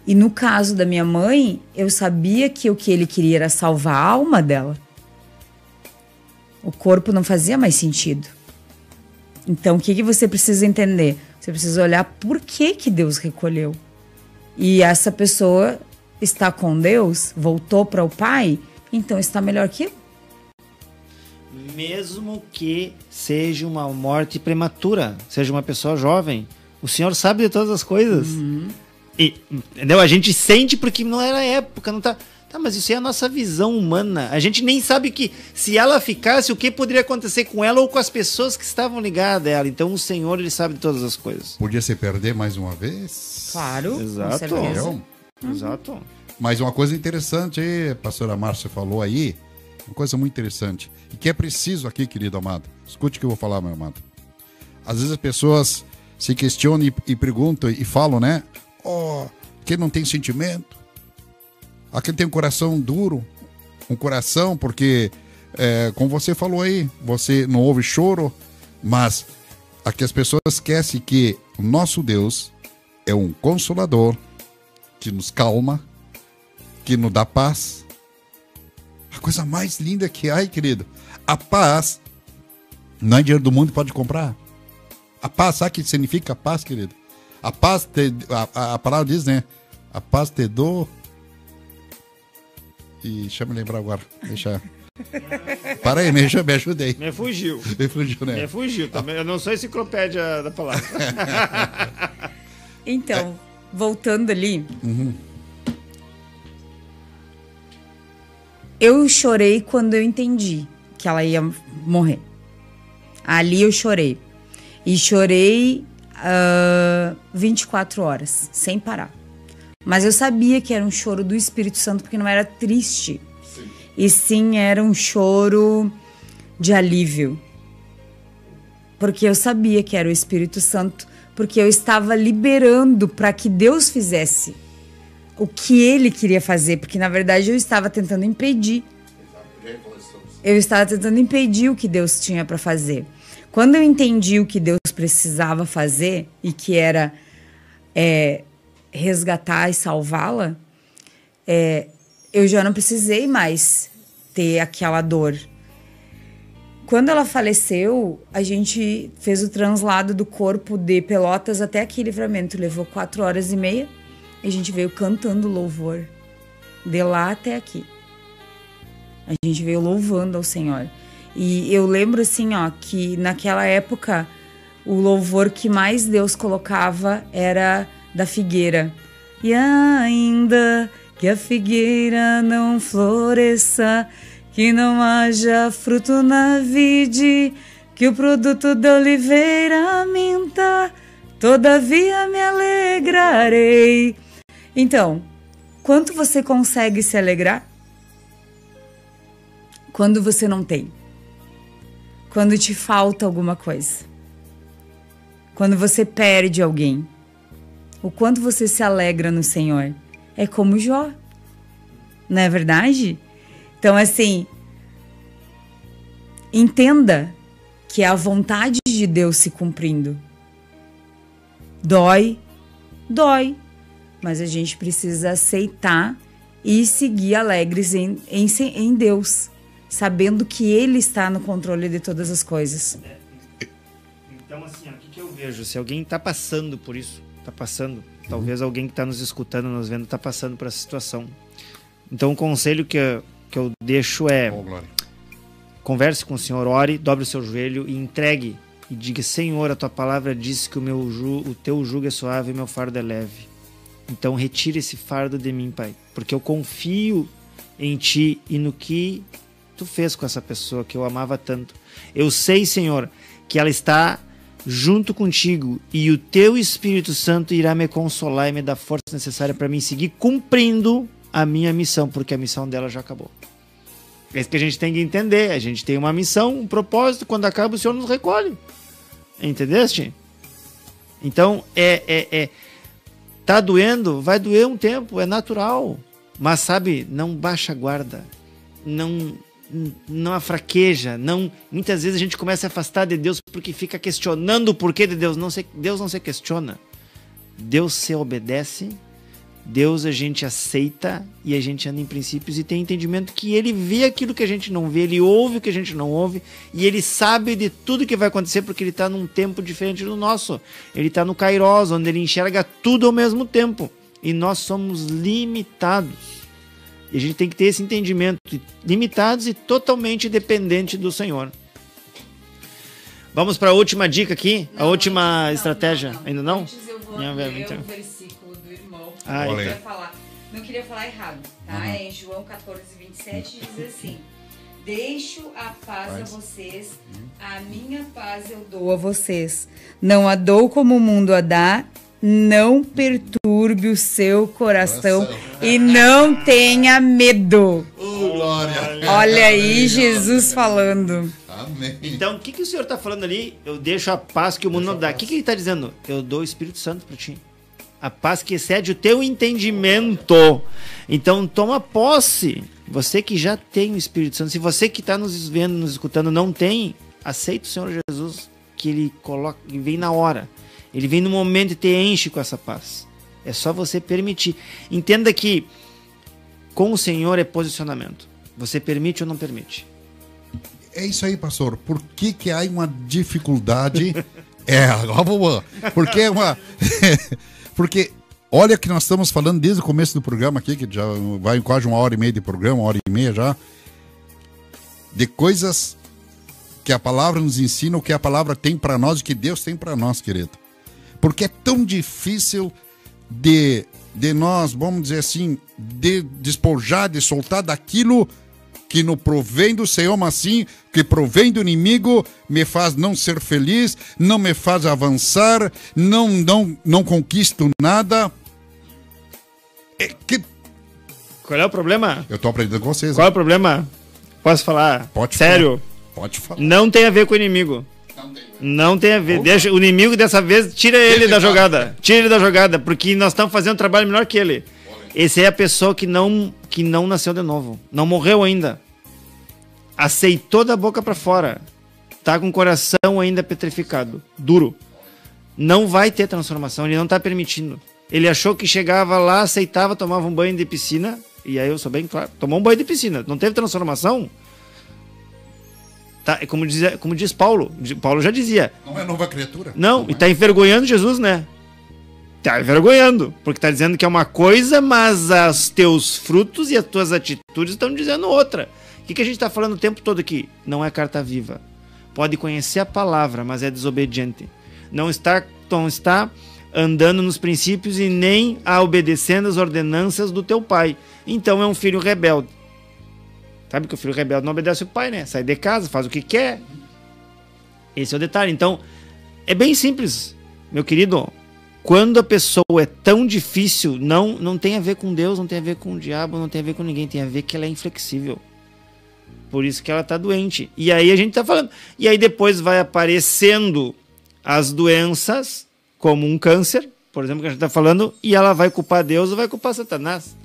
E no caso da minha mãe, eu sabia que o que ele queria era salvar a alma dela. O corpo não fazia mais sentido. Então, o que você precisa entender? Você precisa olhar por que Deus recolheu. E essa pessoa está com Deus, voltou para o Pai, então está melhor que eu.
Mesmo que seja uma morte prematura, seja uma pessoa jovem, o Senhor sabe de todas as coisas. E, entendeu? A gente sente porque não era época, não tá... Tá, mas isso é a nossa visão humana. A gente nem sabe que se ela ficasse, o que poderia acontecer com ela ou com as pessoas que estavam ligadas a ela. Então o Senhor, ele sabe de todas as coisas.
Podia se perder mais uma vez?
Claro,
exato.
com certeza.
Exato.
Mas uma coisa interessante aí, a pastora Márcia falou aí, uma coisa muito interessante, e que é preciso aqui, querido amado. Escute o que eu vou falar, meu amado. Às vezes as pessoas se questionam e perguntam e falam, né? Oh, quem não tem sentimento? Aquele tem um coração duro, um coração, porque, como você falou aí, você não ouve choro, mas aqui as pessoas esquecem que o nosso Deus é um consolador, que nos calma, que nos dá paz. A coisa mais linda que há, querido, a paz não é dinheiro do mundo que pode comprar. A paz, sabe o que significa paz, querido? A paz, a palavra diz, né? A paz te dou... E deixa eu me lembrar agora. Deixa. Para aí, me ajudei.
Me fugiu.
Me fugiu, né?
Me fugiu também. Eu não sou enciclopédia da palavra.
Então, voltando ali. Eu chorei quando eu entendi que ela ia morrer. Ali eu chorei. E chorei 24 horas, sem parar. Mas eu sabia que era um choro do Espírito Santo, porque não era triste. Sim. E sim, era um choro de alívio. Porque eu sabia que era o Espírito Santo, porque eu estava liberando para que Deus fizesse o que Ele queria fazer, porque na verdade eu estava tentando impedir. Eu estava tentando impedir o que Deus tinha para fazer. Quando eu entendi o que Deus precisava fazer, e que era... resgatar e salvá-la, eu já não precisei mais ter aquela dor. Quando ela faleceu, a gente fez o translado do corpo de Pelotas até aqui, Livramento. Levou 4h30 e a gente veio cantando louvor de lá até aqui. A gente veio louvando ao Senhor. E eu lembro assim, ó, que naquela época o louvor que mais Deus colocava era da figueira. E ainda que a figueira não floresça, que não haja fruto na vide, que o produto da oliveira minta, todavia me alegrarei. Então, quanto você consegue se alegrar? Quando você não tem. Quando te falta alguma coisa. Quando você perde alguém. O quanto você se alegra no Senhor. É como Jó. Não é verdade? Então, assim, entenda que é a vontade de Deus se cumprindo. Dói, dói. Mas a gente precisa aceitar e seguir alegres em Deus. Sabendo que Ele está no controle de todas as coisas.
Então, assim, o que eu vejo? Se alguém está passando por isso, talvez alguém que está nos escutando, nos vendo, está passando por essa situação. Então o conselho que eu deixo é: converse com o Senhor, ore, dobre o seu joelho e entregue e diga: Senhor, a tua palavra diz que o teu jugo é suave e o meu fardo é leve. Então retire esse fardo de mim, Pai, porque eu confio em ti e no que tu fez com essa pessoa que eu amava tanto. Eu sei, Senhor, que ela está junto contigo, e o teu Espírito Santo irá me consolar e me dar força necessária para mim seguir cumprindo a minha missão, porque a missão dela já acabou. É isso que a gente tem que entender. A gente tem uma missão, um propósito, quando acaba o Senhor nos recolhe. Entendeste? Então, tá doendo, vai doer um tempo, é natural. Mas sabe, não baixa a guarda. não fraqueja, não. Muitas vezes a gente começa a afastar de Deus porque fica questionando o porquê de Deus. Deus não se questiona. Deus se obedece, Deus a gente aceita e a gente anda em princípios e tem entendimento que Ele vê aquilo que a gente não vê, Ele ouve o que a gente não ouve e Ele sabe de tudo que vai acontecer porque Ele está num tempo diferente do nosso. Ele está no Kairos, onde Ele enxerga tudo ao mesmo tempo e nós somos limitados. E a gente tem que ter esse entendimento, limitados e totalmente dependentes do Senhor. Vamos para a última dica aqui, a última estratégia.
Não.
Ainda não?
Antes eu vou
Não,
ler
então.
o versículo do irmão.
Ah,
Eu
então.
não queria falar errado, tá? É em João 14, 27, diz assim: deixo a paz a vocês, a minha paz eu dou a vocês. Não a dou como o mundo a dá, não perturbe o seu coração e não tenha medo.
Glória!
Olha aí Jesus falando.
Amém.
Então, o que o Senhor está falando ali? Eu deixo a paz que o mundo não dá. O que ele está dizendo? Eu dou o Espírito Santo para ti. A paz que excede o teu entendimento. Então, toma posse. Você que já tem o Espírito Santo. Se você que está nos vendo, nos escutando, não tem, aceita o Senhor Jesus, que Ele coloca, Ele vem na hora. Ele vem no momento e te enche com essa paz. É só você permitir. Entenda que com o Senhor é posicionamento. Você permite ou não permite?
É isso aí, pastor. Por que há uma dificuldade? Agora vou. Porque é uma. Porque olha que nós estamos falando desde o começo do programa aqui, que já vai quase 1h30 de programa, 1h30 já, de coisas que a palavra nos ensina, o que a palavra tem para nós, o que Deus tem para nós, querido. Porque é tão difícil de nós, vamos dizer assim, de despojar, de soltar daquilo que não provém do Senhor, mas sim que provém do inimigo, me faz não ser feliz, não me faz avançar, não conquisto nada.
Qual é o problema?
Eu tô aprendendo com vocês.
Qual é o problema? Posso falar?
Pode
Sério?
Falar. Pode falar.
Não tem a ver com o inimigo. Não tem a ver. Deixa o inimigo dessa vez, tira ele da jogada. Tira ele da jogada, porque nós estamos fazendo um trabalho melhor que ele. Esse é a pessoa que não nasceu de novo. Não morreu ainda. Aceitou da boca para fora. Tá com o coração ainda petrificado. Duro. Não vai ter transformação. Ele não tá permitindo. Ele achou que chegava lá, aceitava, tomava um banho de piscina. E aí eu sou bem claro. Tomou um banho de piscina. Não teve transformação? Tá, como diz Paulo. Paulo já dizia.
Não é nova criatura?
Não, e tá envergonhando Jesus, né? Tá envergonhando, porque tá dizendo que é uma coisa, mas os teus frutos e as tuas atitudes estão dizendo outra. O que a gente tá falando o tempo todo aqui? Não é carta viva. Pode conhecer a palavra, mas é desobediente. Não está andando nos princípios e nem obedecendo as ordenanças do teu pai. Então é um filho rebelde. Sabe que o filho rebelde não obedece o pai, né? Sai de casa, faz o que quer. Esse é o detalhe. Então, é bem simples, meu querido. Quando a pessoa é tão difícil, não tem a ver com Deus, não tem a ver com o diabo, não tem a ver com ninguém, tem a ver que ela é inflexível. Por isso que ela está doente. E aí a gente está falando. E aí depois vai aparecendo as doenças, como um câncer, por exemplo, que a gente está falando, e ela vai culpar Deus ou vai culpar Satanás.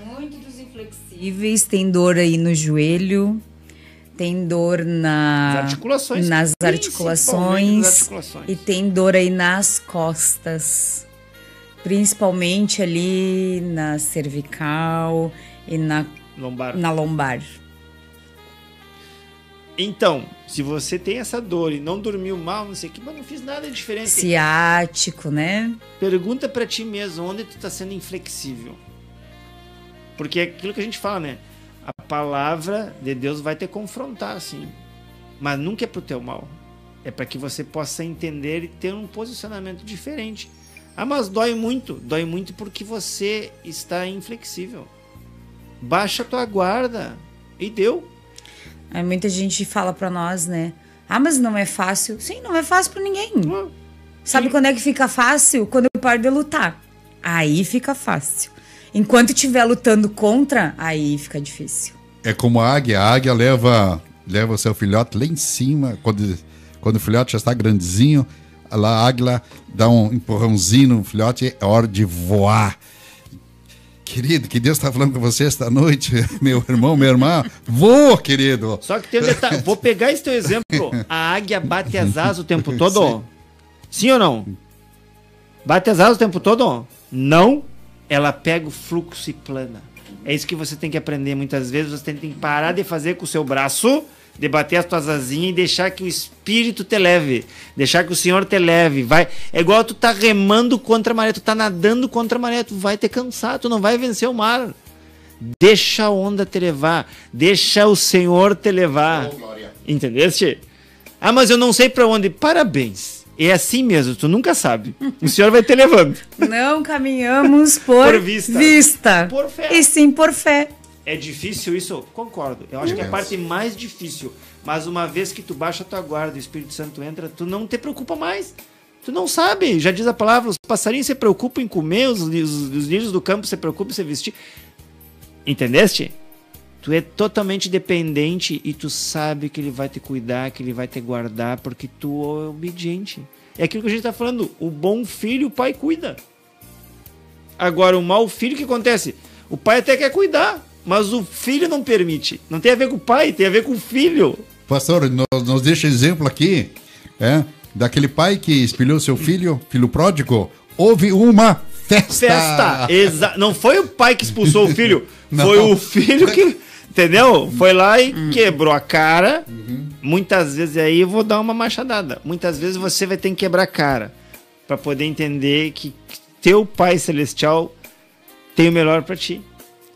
Muitos dos inflexíveis têm dor aí no joelho, tem dor nas articulações e tem dor aí nas costas, principalmente ali na cervical e na lombar.
Então, se você tem essa dor e não dormiu mal, não sei o que, mas não fiz nada diferente.
Ciático, né?
Pergunta pra ti mesmo, onde tu tá sendo inflexível? Porque é aquilo que a gente fala, né? A palavra de Deus vai te confrontar, sim. Mas nunca é pro teu mal. É para que você possa entender e ter um posicionamento diferente. Ah, mas dói muito. Dói muito porque você está inflexível. Baixa a tua guarda. E deu.
Aí muita gente fala pra nós, né? Ah, mas não é fácil. Sim, não é fácil pra ninguém. Sabe quando é que fica fácil? Quando eu paro de lutar. Aí fica fácil. Enquanto estiver lutando contra, aí fica difícil.
É como a águia leva o seu filhote lá em cima, quando o filhote já está grandezinho, a águia dá um empurrãozinho no filhote, é hora de voar. Querido, que Deus está falando com você esta noite, meu irmão, minha irmã. Voa, querido.
Só que tem um detalhe. Vou pegar esse teu exemplo. A águia bate as asas o tempo todo? Sim ou não? Bate as asas o tempo todo? Não. Ela pega o fluxo e plana. É isso que você tem que aprender. Muitas vezes você tem que parar de fazer com o seu braço, de bater as tuas asinhas e deixar que o Espírito te leve. Deixar que o Senhor te leve. Vai. É igual tu tá remando contra a maré, tu tá nadando contra a maré, tu vai te cansar, tu não vai vencer o mar. Deixa a onda te levar. Deixa o Senhor te levar. Entendeste? Ah, mas eu não sei pra onde. Parabéns. É assim mesmo, tu nunca sabe. O Senhor vai te levando.
Não caminhamos por vista.
Por fé.
E sim por fé.
É difícil isso? Concordo. Eu acho que é a parte mais difícil. Mas uma vez que tu baixa a tua guarda e o Espírito Santo entra, tu não te preocupa mais. Tu não sabe. Já diz a palavra, os passarinhos se preocupam em comer, os lírios do campo se preocupam em se vestir. Entendeste? Tu é totalmente dependente e tu sabe que ele vai te cuidar, que ele vai te guardar, porque tu é obediente. É aquilo que a gente está falando. O bom filho, o pai cuida. Agora, o mau filho, o que acontece? O pai até quer cuidar, mas o filho não permite. Não tem a ver com o pai, tem a ver com o filho.
Pastor, nos deixa exemplo aqui, daquele pai que espelhou seu filho pródigo. Houve uma festa.
Não foi o pai que expulsou o filho, foi o filho que... Entendeu? Foi lá e quebrou a cara. Muitas vezes, aí eu vou dar uma machadada. Muitas vezes você vai ter que quebrar a cara para poder entender que teu Pai Celestial tem o melhor para ti.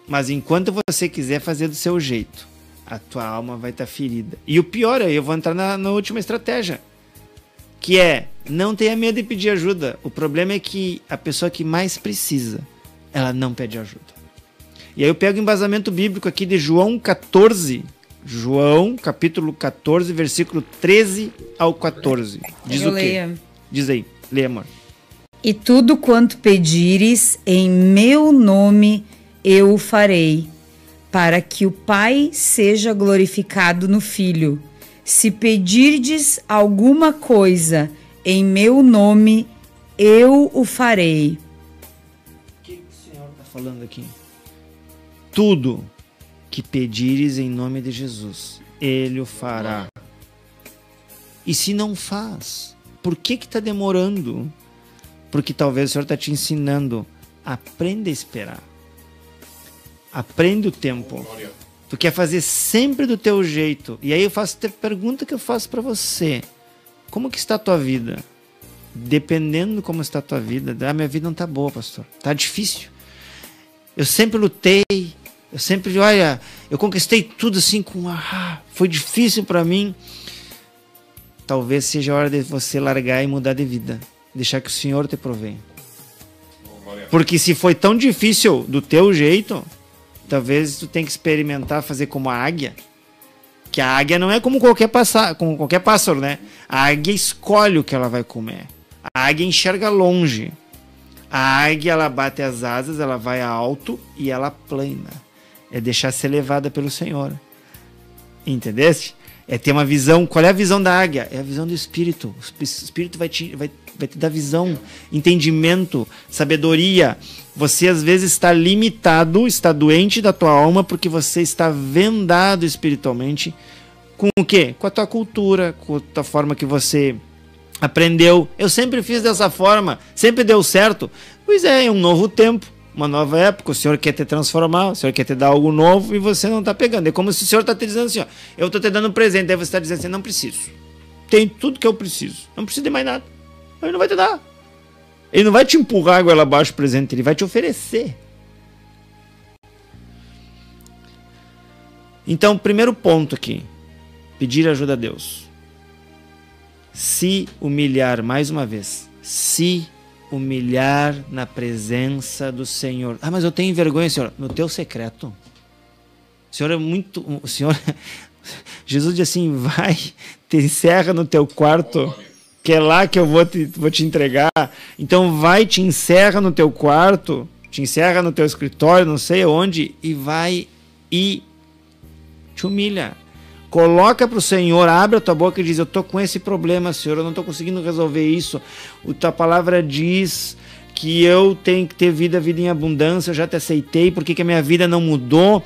Mas enquanto você quiser fazer do seu jeito, a tua alma vai estar ferida. E o pior é, eu vou entrar na última estratégia, que é, não tenha medo de pedir ajuda. O problema é que a pessoa que mais precisa, ela não pede ajuda. E aí eu pego o embasamento bíblico aqui de João 14. João, capítulo 14, versículo 13 ao 14. Diz o quê? Leia. Diz aí, lê, amor.
E tudo quanto pedires em meu nome eu o farei, para que o Pai seja glorificado no Filho. Se pedirdes alguma coisa em meu nome, eu o farei.
O que o Senhor está falando aqui? Tudo que pedires em nome de Jesus, Ele o fará. E se não faz, por que está demorando? Porque talvez o Senhor está te ensinando. Aprenda a esperar. Aprende o tempo. Tu quer fazer sempre do teu jeito. E aí eu faço a pergunta que eu faço para você. Como que está a tua vida? Dependendo de como está a tua vida. Minha vida não está boa, pastor. Está difícil. Eu sempre lutei. Eu conquistei tudo assim foi difícil para mim. Talvez seja a hora de você largar e mudar de vida. Deixar que o Senhor te provenha. Porque se foi tão difícil do teu jeito, talvez tu tenha que experimentar fazer como a águia. Que a águia não é como qualquer pássaro, né? A águia escolhe o que ela vai comer. A águia enxerga longe. A águia, ela bate as asas, ela vai alto e ela plana. É deixar ser levada pelo Senhor. Entendeste? É ter uma visão. Qual é a visão da águia? É a visão do Espírito. O Espírito vai te dar visão, entendimento, sabedoria. Você às vezes está limitado, está doente da tua alma porque você está vendado espiritualmente. Com o quê? Com a tua cultura, com a tua forma que você aprendeu. Eu sempre fiz dessa forma, sempre deu certo. Pois é um novo tempo, uma nova época. O Senhor quer te transformar, o Senhor quer te dar algo novo e você não está pegando. É como se o Senhor está te dizendo assim, ó, eu estou te dando um presente, aí você está dizendo assim, não preciso. Tem tudo que eu preciso, não preciso de mais nada. Ele não vai te dar. Ele não vai te empurrar a goela abaixo o presente, ele vai te oferecer. Então, primeiro ponto aqui, pedir ajuda a Deus. Se humilhar, mais uma vez, se humilhar na presença do Senhor. Mas eu tenho vergonha, Senhor, no teu secreto. O Senhor é muito... O Senhor... Jesus diz assim, vai, te encerra no teu quarto, que é lá que eu vou te entregar. Então vai, te encerra no teu quarto, te encerra no teu escritório, não sei onde, e vai e te humilha. Coloca para o Senhor, abre a tua boca e diz, eu estou com esse problema, Senhor, eu não estou conseguindo resolver isso. A tua palavra diz que eu tenho que ter vida em abundância, eu já te aceitei, por que que a minha vida não mudou?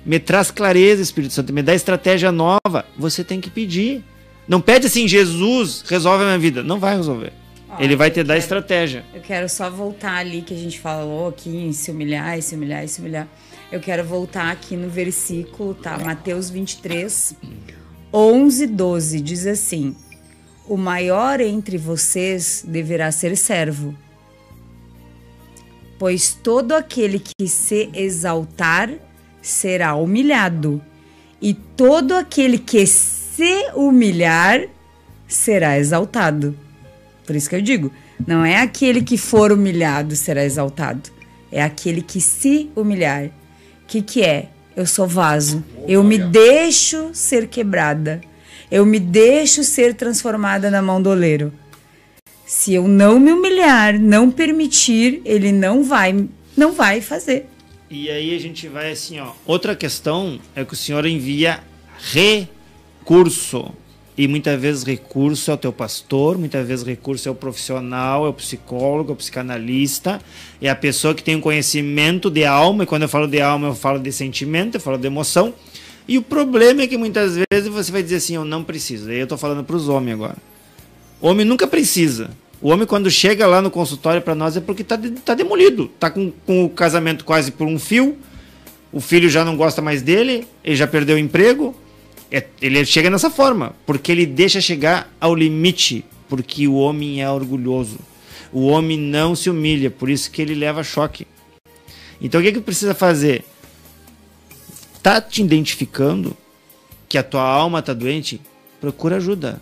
Me traz clareza, Espírito Santo, me dá estratégia nova. Você tem que pedir. Não pede assim, Jesus, resolve a minha vida. Não vai resolver. Ele vai te dar estratégia.
Eu quero só voltar ali que a gente falou aqui em se humilhar, se humilhar, se humilhar. Eu quero voltar aqui no versículo, tá? Mateus 23, 11, 12, diz assim: o maior entre vocês deverá ser servo, pois todo aquele que se exaltar será humilhado, e todo aquele que se humilhar será exaltado. Por isso que eu digo, não é aquele que for humilhado será exaltado, é aquele que se humilhar. O que é? Eu sou vaso, eu me deixo ser quebrada, eu me deixo ser transformada na mão do oleiro. Se eu não me humilhar, não permitir, ele não vai fazer.
E aí a gente vai assim, ó. Outra questão é que o Senhor envia recurso. E muitas vezes recurso é o teu pastor, muitas vezes recurso é o profissional, é o psicólogo, é o psicanalista, é a pessoa que tem um conhecimento de alma, e quando eu falo de alma eu falo de sentimento, eu falo de emoção, e o problema é que muitas vezes você vai dizer assim, eu não preciso, aí eu tô falando para os homens agora. O homem nunca precisa. O homem quando chega lá no consultório para nós é porque tá demolido, tá com o casamento quase por um fio, o filho já não gosta mais dele, ele já perdeu o emprego. Ele chega nessa forma, porque ele deixa chegar ao limite, porque o homem é orgulhoso. O homem não se humilha, por isso que ele leva choque. Então o que precisa fazer? Tá te identificando que a tua alma está doente? Procura ajuda.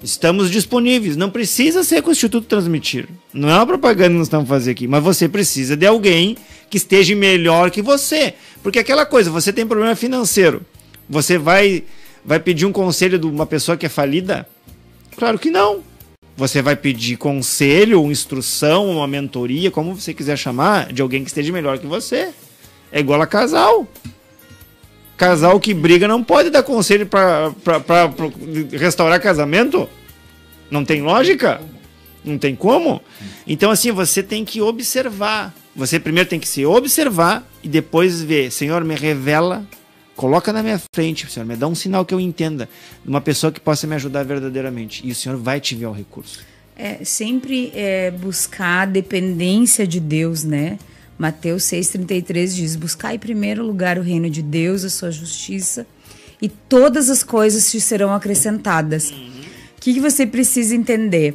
Estamos disponíveis, não precisa ser com o Instituto Transmitir. Não é uma propaganda que nós estamos fazendo aqui, mas você precisa de alguém que esteja melhor que você. Porque aquela coisa, você tem problema financeiro. Você vai pedir um conselho de uma pessoa que é falida? Claro que não. Você vai pedir conselho, instrução, uma mentoria, como você quiser chamar, de alguém que esteja melhor que você. É igual a casal. Casal que briga não pode dar conselho para restaurar casamento. Não tem lógica. Não tem como. Então assim, você tem que observar. Você primeiro tem que se observar e depois ver. Senhor, me revela. Coloca na minha frente, Senhor, me dá um sinal que eu entenda, de uma pessoa que possa me ajudar verdadeiramente. E o Senhor vai te enviar o recurso.
Sempre buscar a dependência de Deus, né? Mateus 6,33 diz: buscai em primeiro lugar o reino de Deus, a sua justiça, e todas as coisas te serão acrescentadas. O que você precisa entender?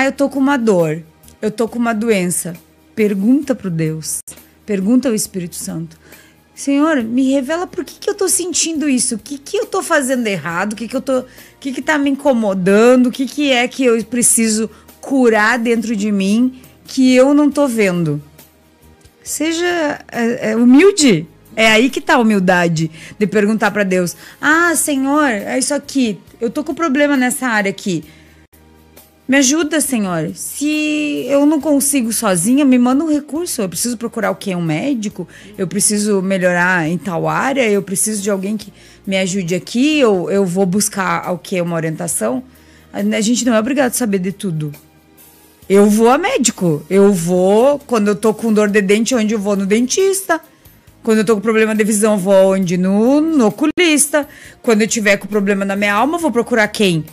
Eu tô com uma dor, eu tô com uma doença. Pergunta pro Deus, pergunta ao Espírito Santo. Senhor, me revela por que eu tô sentindo isso, o que eu tô fazendo errado, o que tá me incomodando, o que é que eu preciso curar dentro de mim que eu não tô vendo. Seja humilde, é aí que tá a humildade, de perguntar para Deus, Senhor, é isso aqui, eu tô com problema nessa área aqui. Me ajuda, Senhor. Se eu não consigo sozinha, me manda um recurso. Eu preciso procurar o quê? Um médico? Eu preciso melhorar em tal área? Eu preciso de alguém que me ajude aqui? Ou eu vou buscar o quê? Uma orientação? A gente não é obrigado a saber de tudo. Eu vou a médico. Eu vou, quando eu tô com dor de dente, onde eu vou? No dentista. Quando eu tô com problema de visão, eu vou onde? No oculista. Quando eu tiver com problema na minha alma, eu vou procurar quem?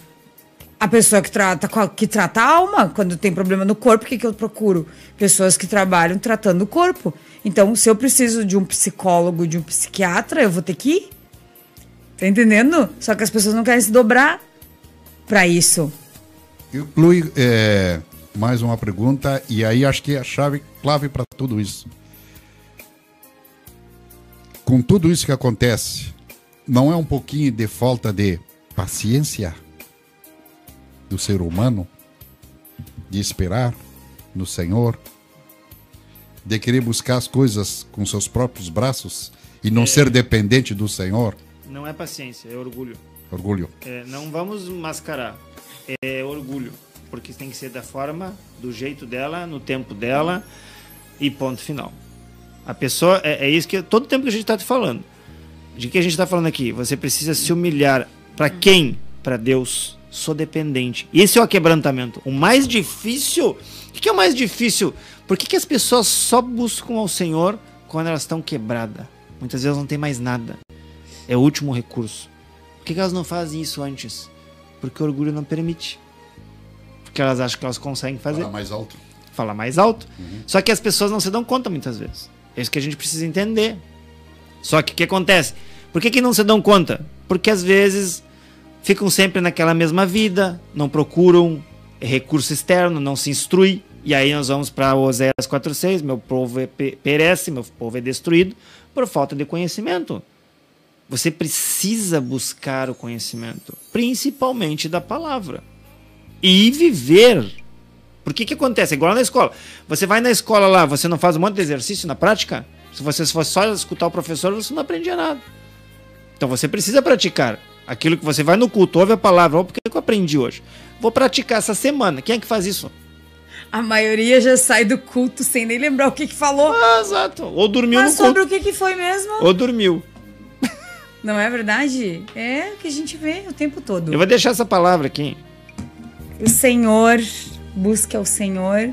A pessoa que trata a alma. Quando tem problema no corpo, o que eu procuro? Pessoas que trabalham tratando o corpo. Então, se eu preciso de um psicólogo, de um psiquiatra, eu vou ter que ir. Tá entendendo? Só que as pessoas não querem se dobrar para isso.
Inclui mais uma pergunta, e aí acho que é a clave para tudo isso. Com tudo isso que acontece, não é um pouquinho de falta de paciência do ser humano, de esperar no Senhor, de querer buscar as coisas com seus próprios braços e não ser dependente do Senhor?
Não é paciência, é orgulho.
Orgulho.
Não vamos mascarar, é orgulho, porque tem que ser da forma, do jeito dela, no tempo dela e ponto final. A pessoa, é isso que todo tempo que a gente está te falando. De que a gente está falando aqui? Você precisa se humilhar. Para quem? Para Deus. Sou dependente. Esse é o quebrantamento. O mais difícil... O que é o mais difícil Por que as pessoas só buscam ao Senhor quando elas estão quebradas? Muitas vezes não tem mais nada. É o último recurso. Por que elas não fazem isso antes? Porque o orgulho não permite. Porque elas acham que elas conseguem fazer.
Falar mais alto.
Falar mais alto. Só que as pessoas não se dão conta muitas vezes. É isso que a gente precisa entender. Só que o que acontece? Por que não se dão conta? Porque às vezes ficam sempre naquela mesma vida, não procuram recurso externo, não se instrui. E aí nós vamos para Oséias 4:6, meu povo perece, meu povo é destruído por falta de conhecimento. Você precisa buscar o conhecimento, principalmente da palavra. E viver. Por que acontece? É igual na escola. Você vai na escola lá, você não faz um monte de exercício na prática? Se você fosse só escutar o professor, você não aprendia nada. Então você precisa praticar. Aquilo que você vai no culto, ouve a palavra. Por que eu aprendi hoje? Vou praticar essa semana. Quem é que faz isso?
A maioria já sai do culto sem nem lembrar o que falou.
Ah, exato. Ou dormiu
Mas
no culto.
sobre o que foi mesmo?
Ou dormiu.
Não é verdade? É o que a gente vê o tempo todo.
Eu vou deixar essa palavra aqui.
O Senhor, busque ao Senhor,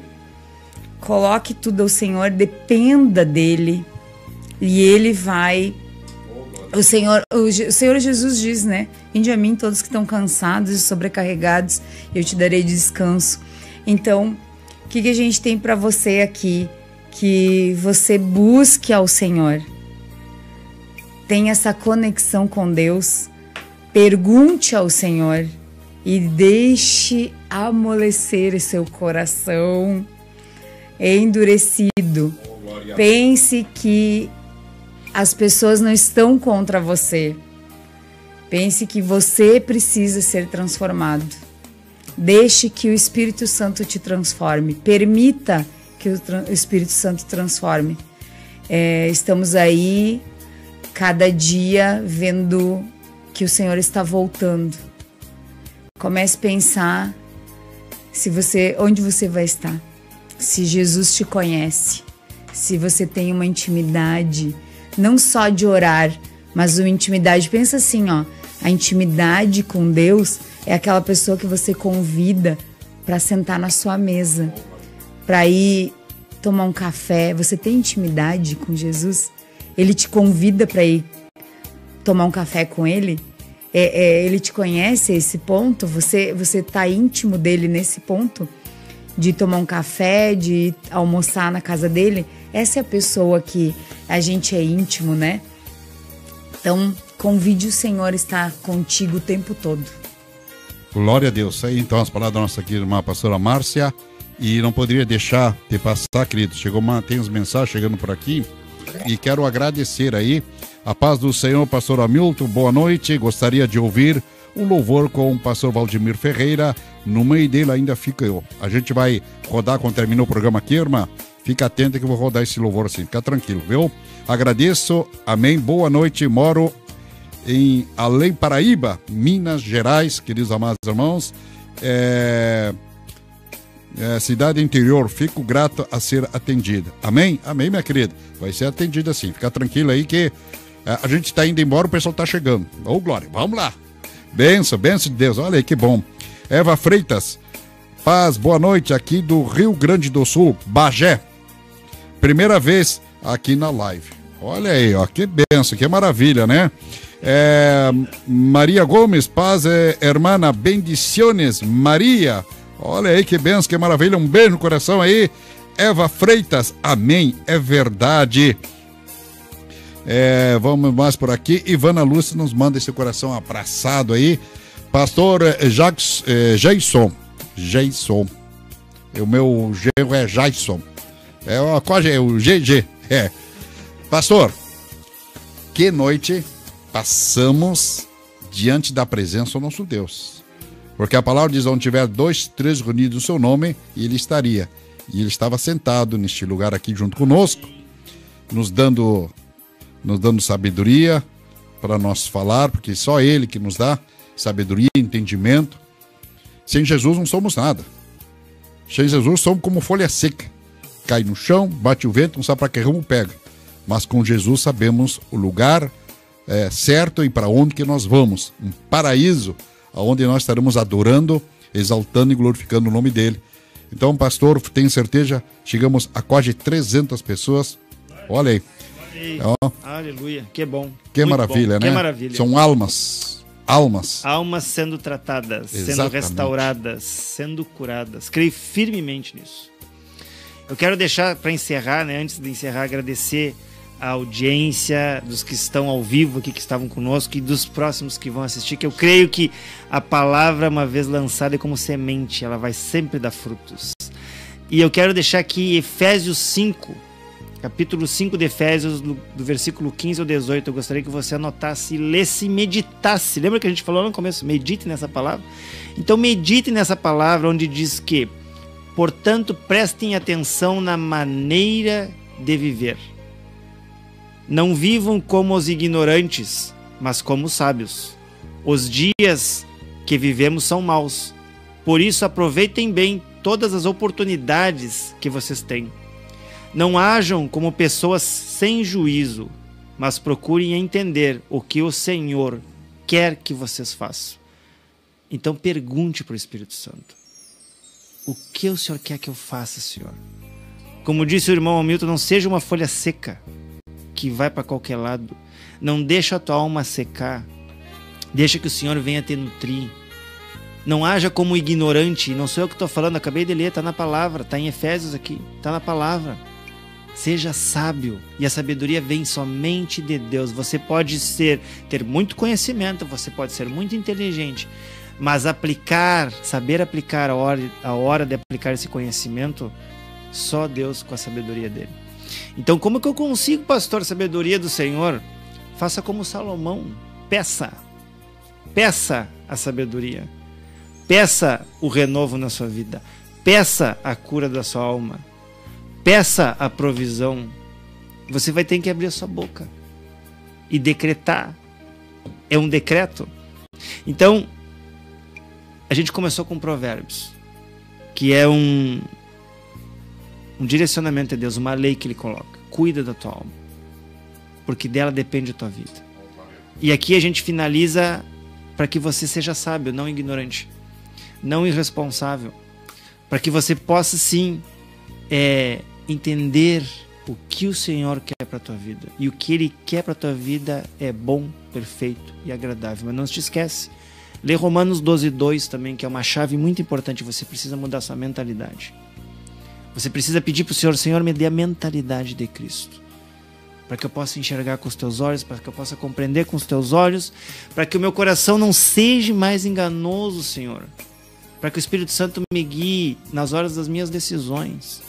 coloque tudo ao Senhor, dependa dele. E ele vai... O Senhor Jesus diz, né? Vinde a mim todos que estão cansados e sobrecarregados, eu te darei descanso. Então, o que a gente tem para você aqui? Que você busque ao Senhor. Tenha essa conexão com Deus. Pergunte ao Senhor. E deixe amolecer o seu coração endurecido. Pense que as pessoas não estão contra você. Pense que você precisa ser transformado. Deixe que o Espírito Santo te transforme. Permita que o Espírito Santo transforme. Estamos aí, cada dia, vendo que o Senhor está voltando. Comece a pensar onde você vai estar. Se Jesus te conhece. Se você tem uma intimidade, não só de orar, mas uma intimidade. Pensa assim, ó. A intimidade com Deus é aquela pessoa que você convida para sentar na sua mesa, para ir tomar um café. Você tem intimidade com Jesus? Ele te convida para ir tomar um café com ele? Ele te conhece a esse ponto? Você tá íntimo dele nesse ponto? De tomar um café, de almoçar na casa dele? Essa é a pessoa que a gente é íntimo, né? Então, convide o Senhor a estar contigo o tempo todo.
Glória a Deus. Aí então as palavras da nossa irmã pastora Márcia. E não poderia deixar de passar, querido. Tem uns mensagens chegando por aqui. E quero agradecer aí. A paz do Senhor, pastor Hamilton. Boa noite. Gostaria de ouvir um louvor com o pastor Valdemir Ferreira. No meio dele ainda fica eu. A gente vai rodar quando terminar o programa aqui, irmã. Fica atenta que eu vou rodar esse louvor assim. Fica tranquilo, viu? Agradeço. Amém. Boa noite. Moro em Além Paraíba, Minas Gerais, queridos amados irmãos. Cidade interior, fico grato a ser atendida. Amém? Amém, minha querida. Vai ser atendida assim. Fica tranquilo aí que a gente está indo embora, o pessoal está chegando. Ô, glória, vamos lá. Benção, benção de Deus. Olha aí que bom. Eva Freitas, paz, boa noite, aqui do Rio Grande do Sul, Bagé. Primeira vez aqui na live. Olha aí, ó, que benção, que maravilha, né? Maria Gomes, paz, hermana, bendiciones, Maria. Olha aí que benção, que maravilha, um beijo no coração aí. Eva Freitas, amém, é verdade. Vamos mais por aqui. Ivana Lúcia nos manda esse coração abraçado aí. Pastor Jason. O meu genro é Jason. Qual é o GG? Pastor, que noite passamos diante da presença do nosso Deus. Porque a palavra diz, onde tiver 2, 3 reunidos no seu nome, ele estaria. E ele estava sentado neste lugar aqui junto conosco, nos dando sabedoria para nós falar, porque só ele que nos dá sabedoria, entendimento. Sem Jesus não somos nada. Sem Jesus somos como folha seca. Cai no chão, bate o vento, não sabe para que rumo pega. Mas com Jesus sabemos o lugar certo e para onde que nós vamos. Um paraíso onde nós estaremos adorando, exaltando e glorificando o nome dele. Então, pastor, tenho certeza, chegamos a quase 300 pessoas. Olha aí. Ó.
Aleluia, que bom.
Que
Muito
maravilha,
bom.
né?
Que maravilha.
São almas.
Almas sendo tratadas, sendo
Exatamente.
restauradas, sendo curadas. Creio firmemente nisso. Eu quero deixar para encerrar, né? Antes de encerrar, agradecer a audiência dos que estão ao vivo aqui, que estavam conosco, e dos próximos que vão assistir, que eu creio que a palavra, uma vez lançada, é como semente, ela vai sempre dar frutos. E eu quero deixar aqui Efésios 5, capítulo 5 de Efésios, do versículo 15 ao 18, eu gostaria que você anotasse, lesse e meditasse. Lembra que a gente falou no começo? Medite nessa palavra. Então medite nessa palavra, onde diz que, portanto, prestem atenção na maneira de viver. Não vivam como os ignorantes, mas como os sábios. Os dias que vivemos são maus. Por isso, aproveitem bem todas as oportunidades que vocês têm. Não hajam como pessoas sem juízo, mas procurem entender o que o Senhor quer que vocês façam. Então pergunte para o Espírito Santo: o que o Senhor quer que eu faça, Senhor? Como disse o irmão Hamilton, não seja uma folha seca que vai para qualquer lado. Não deixa a tua alma secar. Deixa que o Senhor venha te nutrir. Não haja como ignorante. Não sou eu que estou falando, acabei de ler, está na palavra, está em Efésios aqui, está na palavra. Seja sábio, e a sabedoria vem somente de Deus. Você pode ter muito conhecimento, você pode ser muito inteligente, mas saber aplicar a hora de aplicar esse conhecimento, só Deus com a sabedoria dele. Então, como que eu consigo, pastor, a sabedoria do Senhor? Faça como Salomão, peça a sabedoria, peça o renovo na sua vida, peça a cura da sua alma, peça a provisão. Você vai ter que abrir a sua boca e decretar. É um decreto. Então, a gente começou com Provérbios, que é um direcionamento de Deus, uma lei que Ele coloca. Cuida da tua alma, porque dela depende a tua vida. E aqui a gente finaliza para que você seja sábio, não ignorante, não irresponsável, para que você possa sim entender o que o Senhor quer para a tua vida. E o que Ele quer para a tua vida é bom, perfeito e agradável. Mas não te esquece, lê Romanos 12:2 também, que é uma chave muito importante. Você precisa mudar sua mentalidade. Você precisa pedir para o Senhor: Senhor, me dê a mentalidade de Cristo, para que eu possa enxergar com os teus olhos, para que eu possa compreender com os teus olhos, para que o meu coração não seja mais enganoso, Senhor, para que o Espírito Santo me guie nas horas das minhas decisões,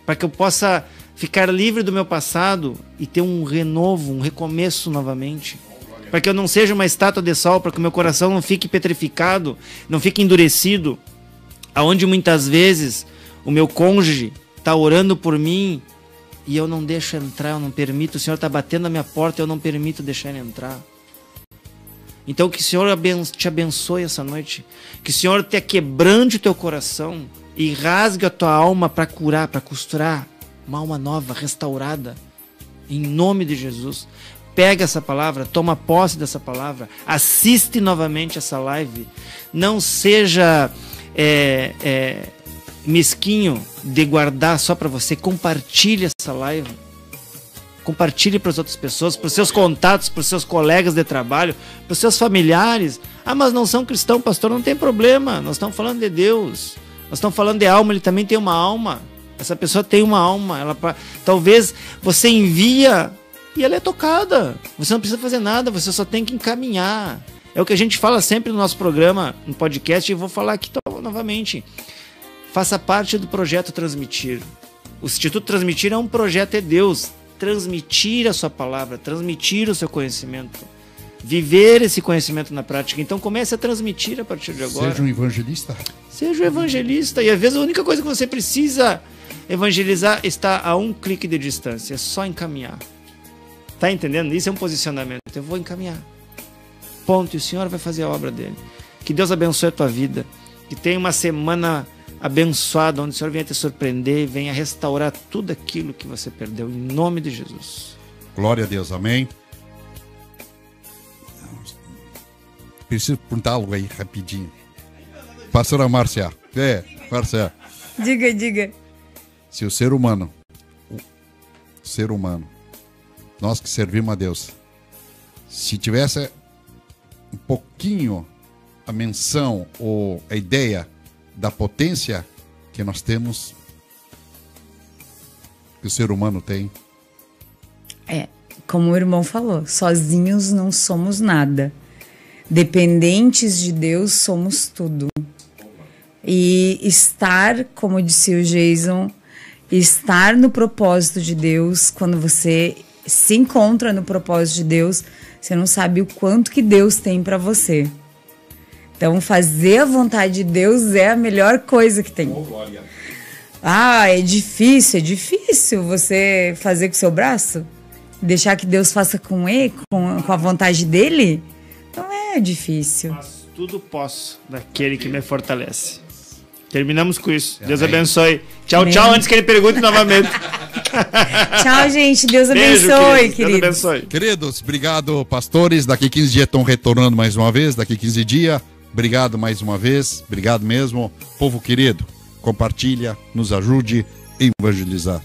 para que eu possa ficar livre do meu passado e ter um renovo, um recomeço novamente, para que eu não seja uma estátua de sal, para que o meu coração não fique petrificado, não fique endurecido, aonde muitas vezes o meu cônjuge está orando por mim e eu não deixo entrar, eu não permito. O Senhor está batendo na minha porta, eu não permito deixar ele entrar. Então que o Senhor te abençoe essa noite, que o Senhor te quebrante o teu coração e rasgue a tua alma para curar, para costurar uma alma nova, restaurada, em nome de Jesus. Pega essa palavra, toma posse dessa palavra, assiste novamente essa live. Não seja mesquinho de guardar só para você. Compartilhe essa live, compartilhe para as outras pessoas, para os seus contatos, para os seus colegas de trabalho, para os seus familiares. Ah, mas não são cristãos, pastor, não tem problema, nós estamos falando de Deus, nós estamos falando de alma. Ele também tem uma alma, essa pessoa tem uma alma. Talvez você envia e ela é tocada, você não precisa fazer nada, você só tem que encaminhar. É o que a gente fala sempre no nosso programa, no podcast, e vou falar aqui novamente. Faça parte do projeto Transmitir. O Instituto Transmitir é um projeto de Deus. Transmitir a sua palavra, transmitir o seu conhecimento, viver esse conhecimento na prática. Então comece a transmitir a partir de agora.
Seja um evangelista.
Seja um evangelista. E às vezes a única coisa que você precisa evangelizar está a um clique de distância. É só encaminhar. Tá entendendo? Isso é um posicionamento. Eu vou encaminhar. Ponto. E o Senhor vai fazer a obra dele. Que Deus abençoe a tua vida. Que tenha uma semana abençoada, onde o Senhor venha te surpreender e venha restaurar tudo aquilo que você perdeu, em nome de Jesus.
Glória a Deus, amém. Preciso perguntar algo aí rapidinho. Pastora Márcia, Marcelo,
Diga.
se o ser humano, nós que servimos a Deus, se tivesse um pouquinho a menção ou a ideia da potência que nós temos, que o ser humano tem.
Como o irmão falou, sozinhos não somos nada. Dependentes de Deus somos tudo. E estar, como disse o Jason, estar no propósito de Deus, quando você se encontra no propósito de Deus, você não sabe o quanto que Deus tem para você. Então, fazer a vontade de Deus é a melhor coisa que tem. É difícil você fazer com o seu braço? Deixar que Deus faça com ele, com a vontade dele? Então é difícil.
Mas tudo posso daquele que me fortalece. Terminamos com isso. Deus abençoe. Tchau, antes que ele pergunte novamente.
Tchau, gente. Deus
Beijo,
abençoe,
Deus abençoe.
Queridos, obrigado, pastores. Daqui 15 dias estão retornando mais uma vez. Daqui 15 dias. Obrigado mais uma vez. Obrigado mesmo. Povo querido, compartilha, nos ajude a evangelizar.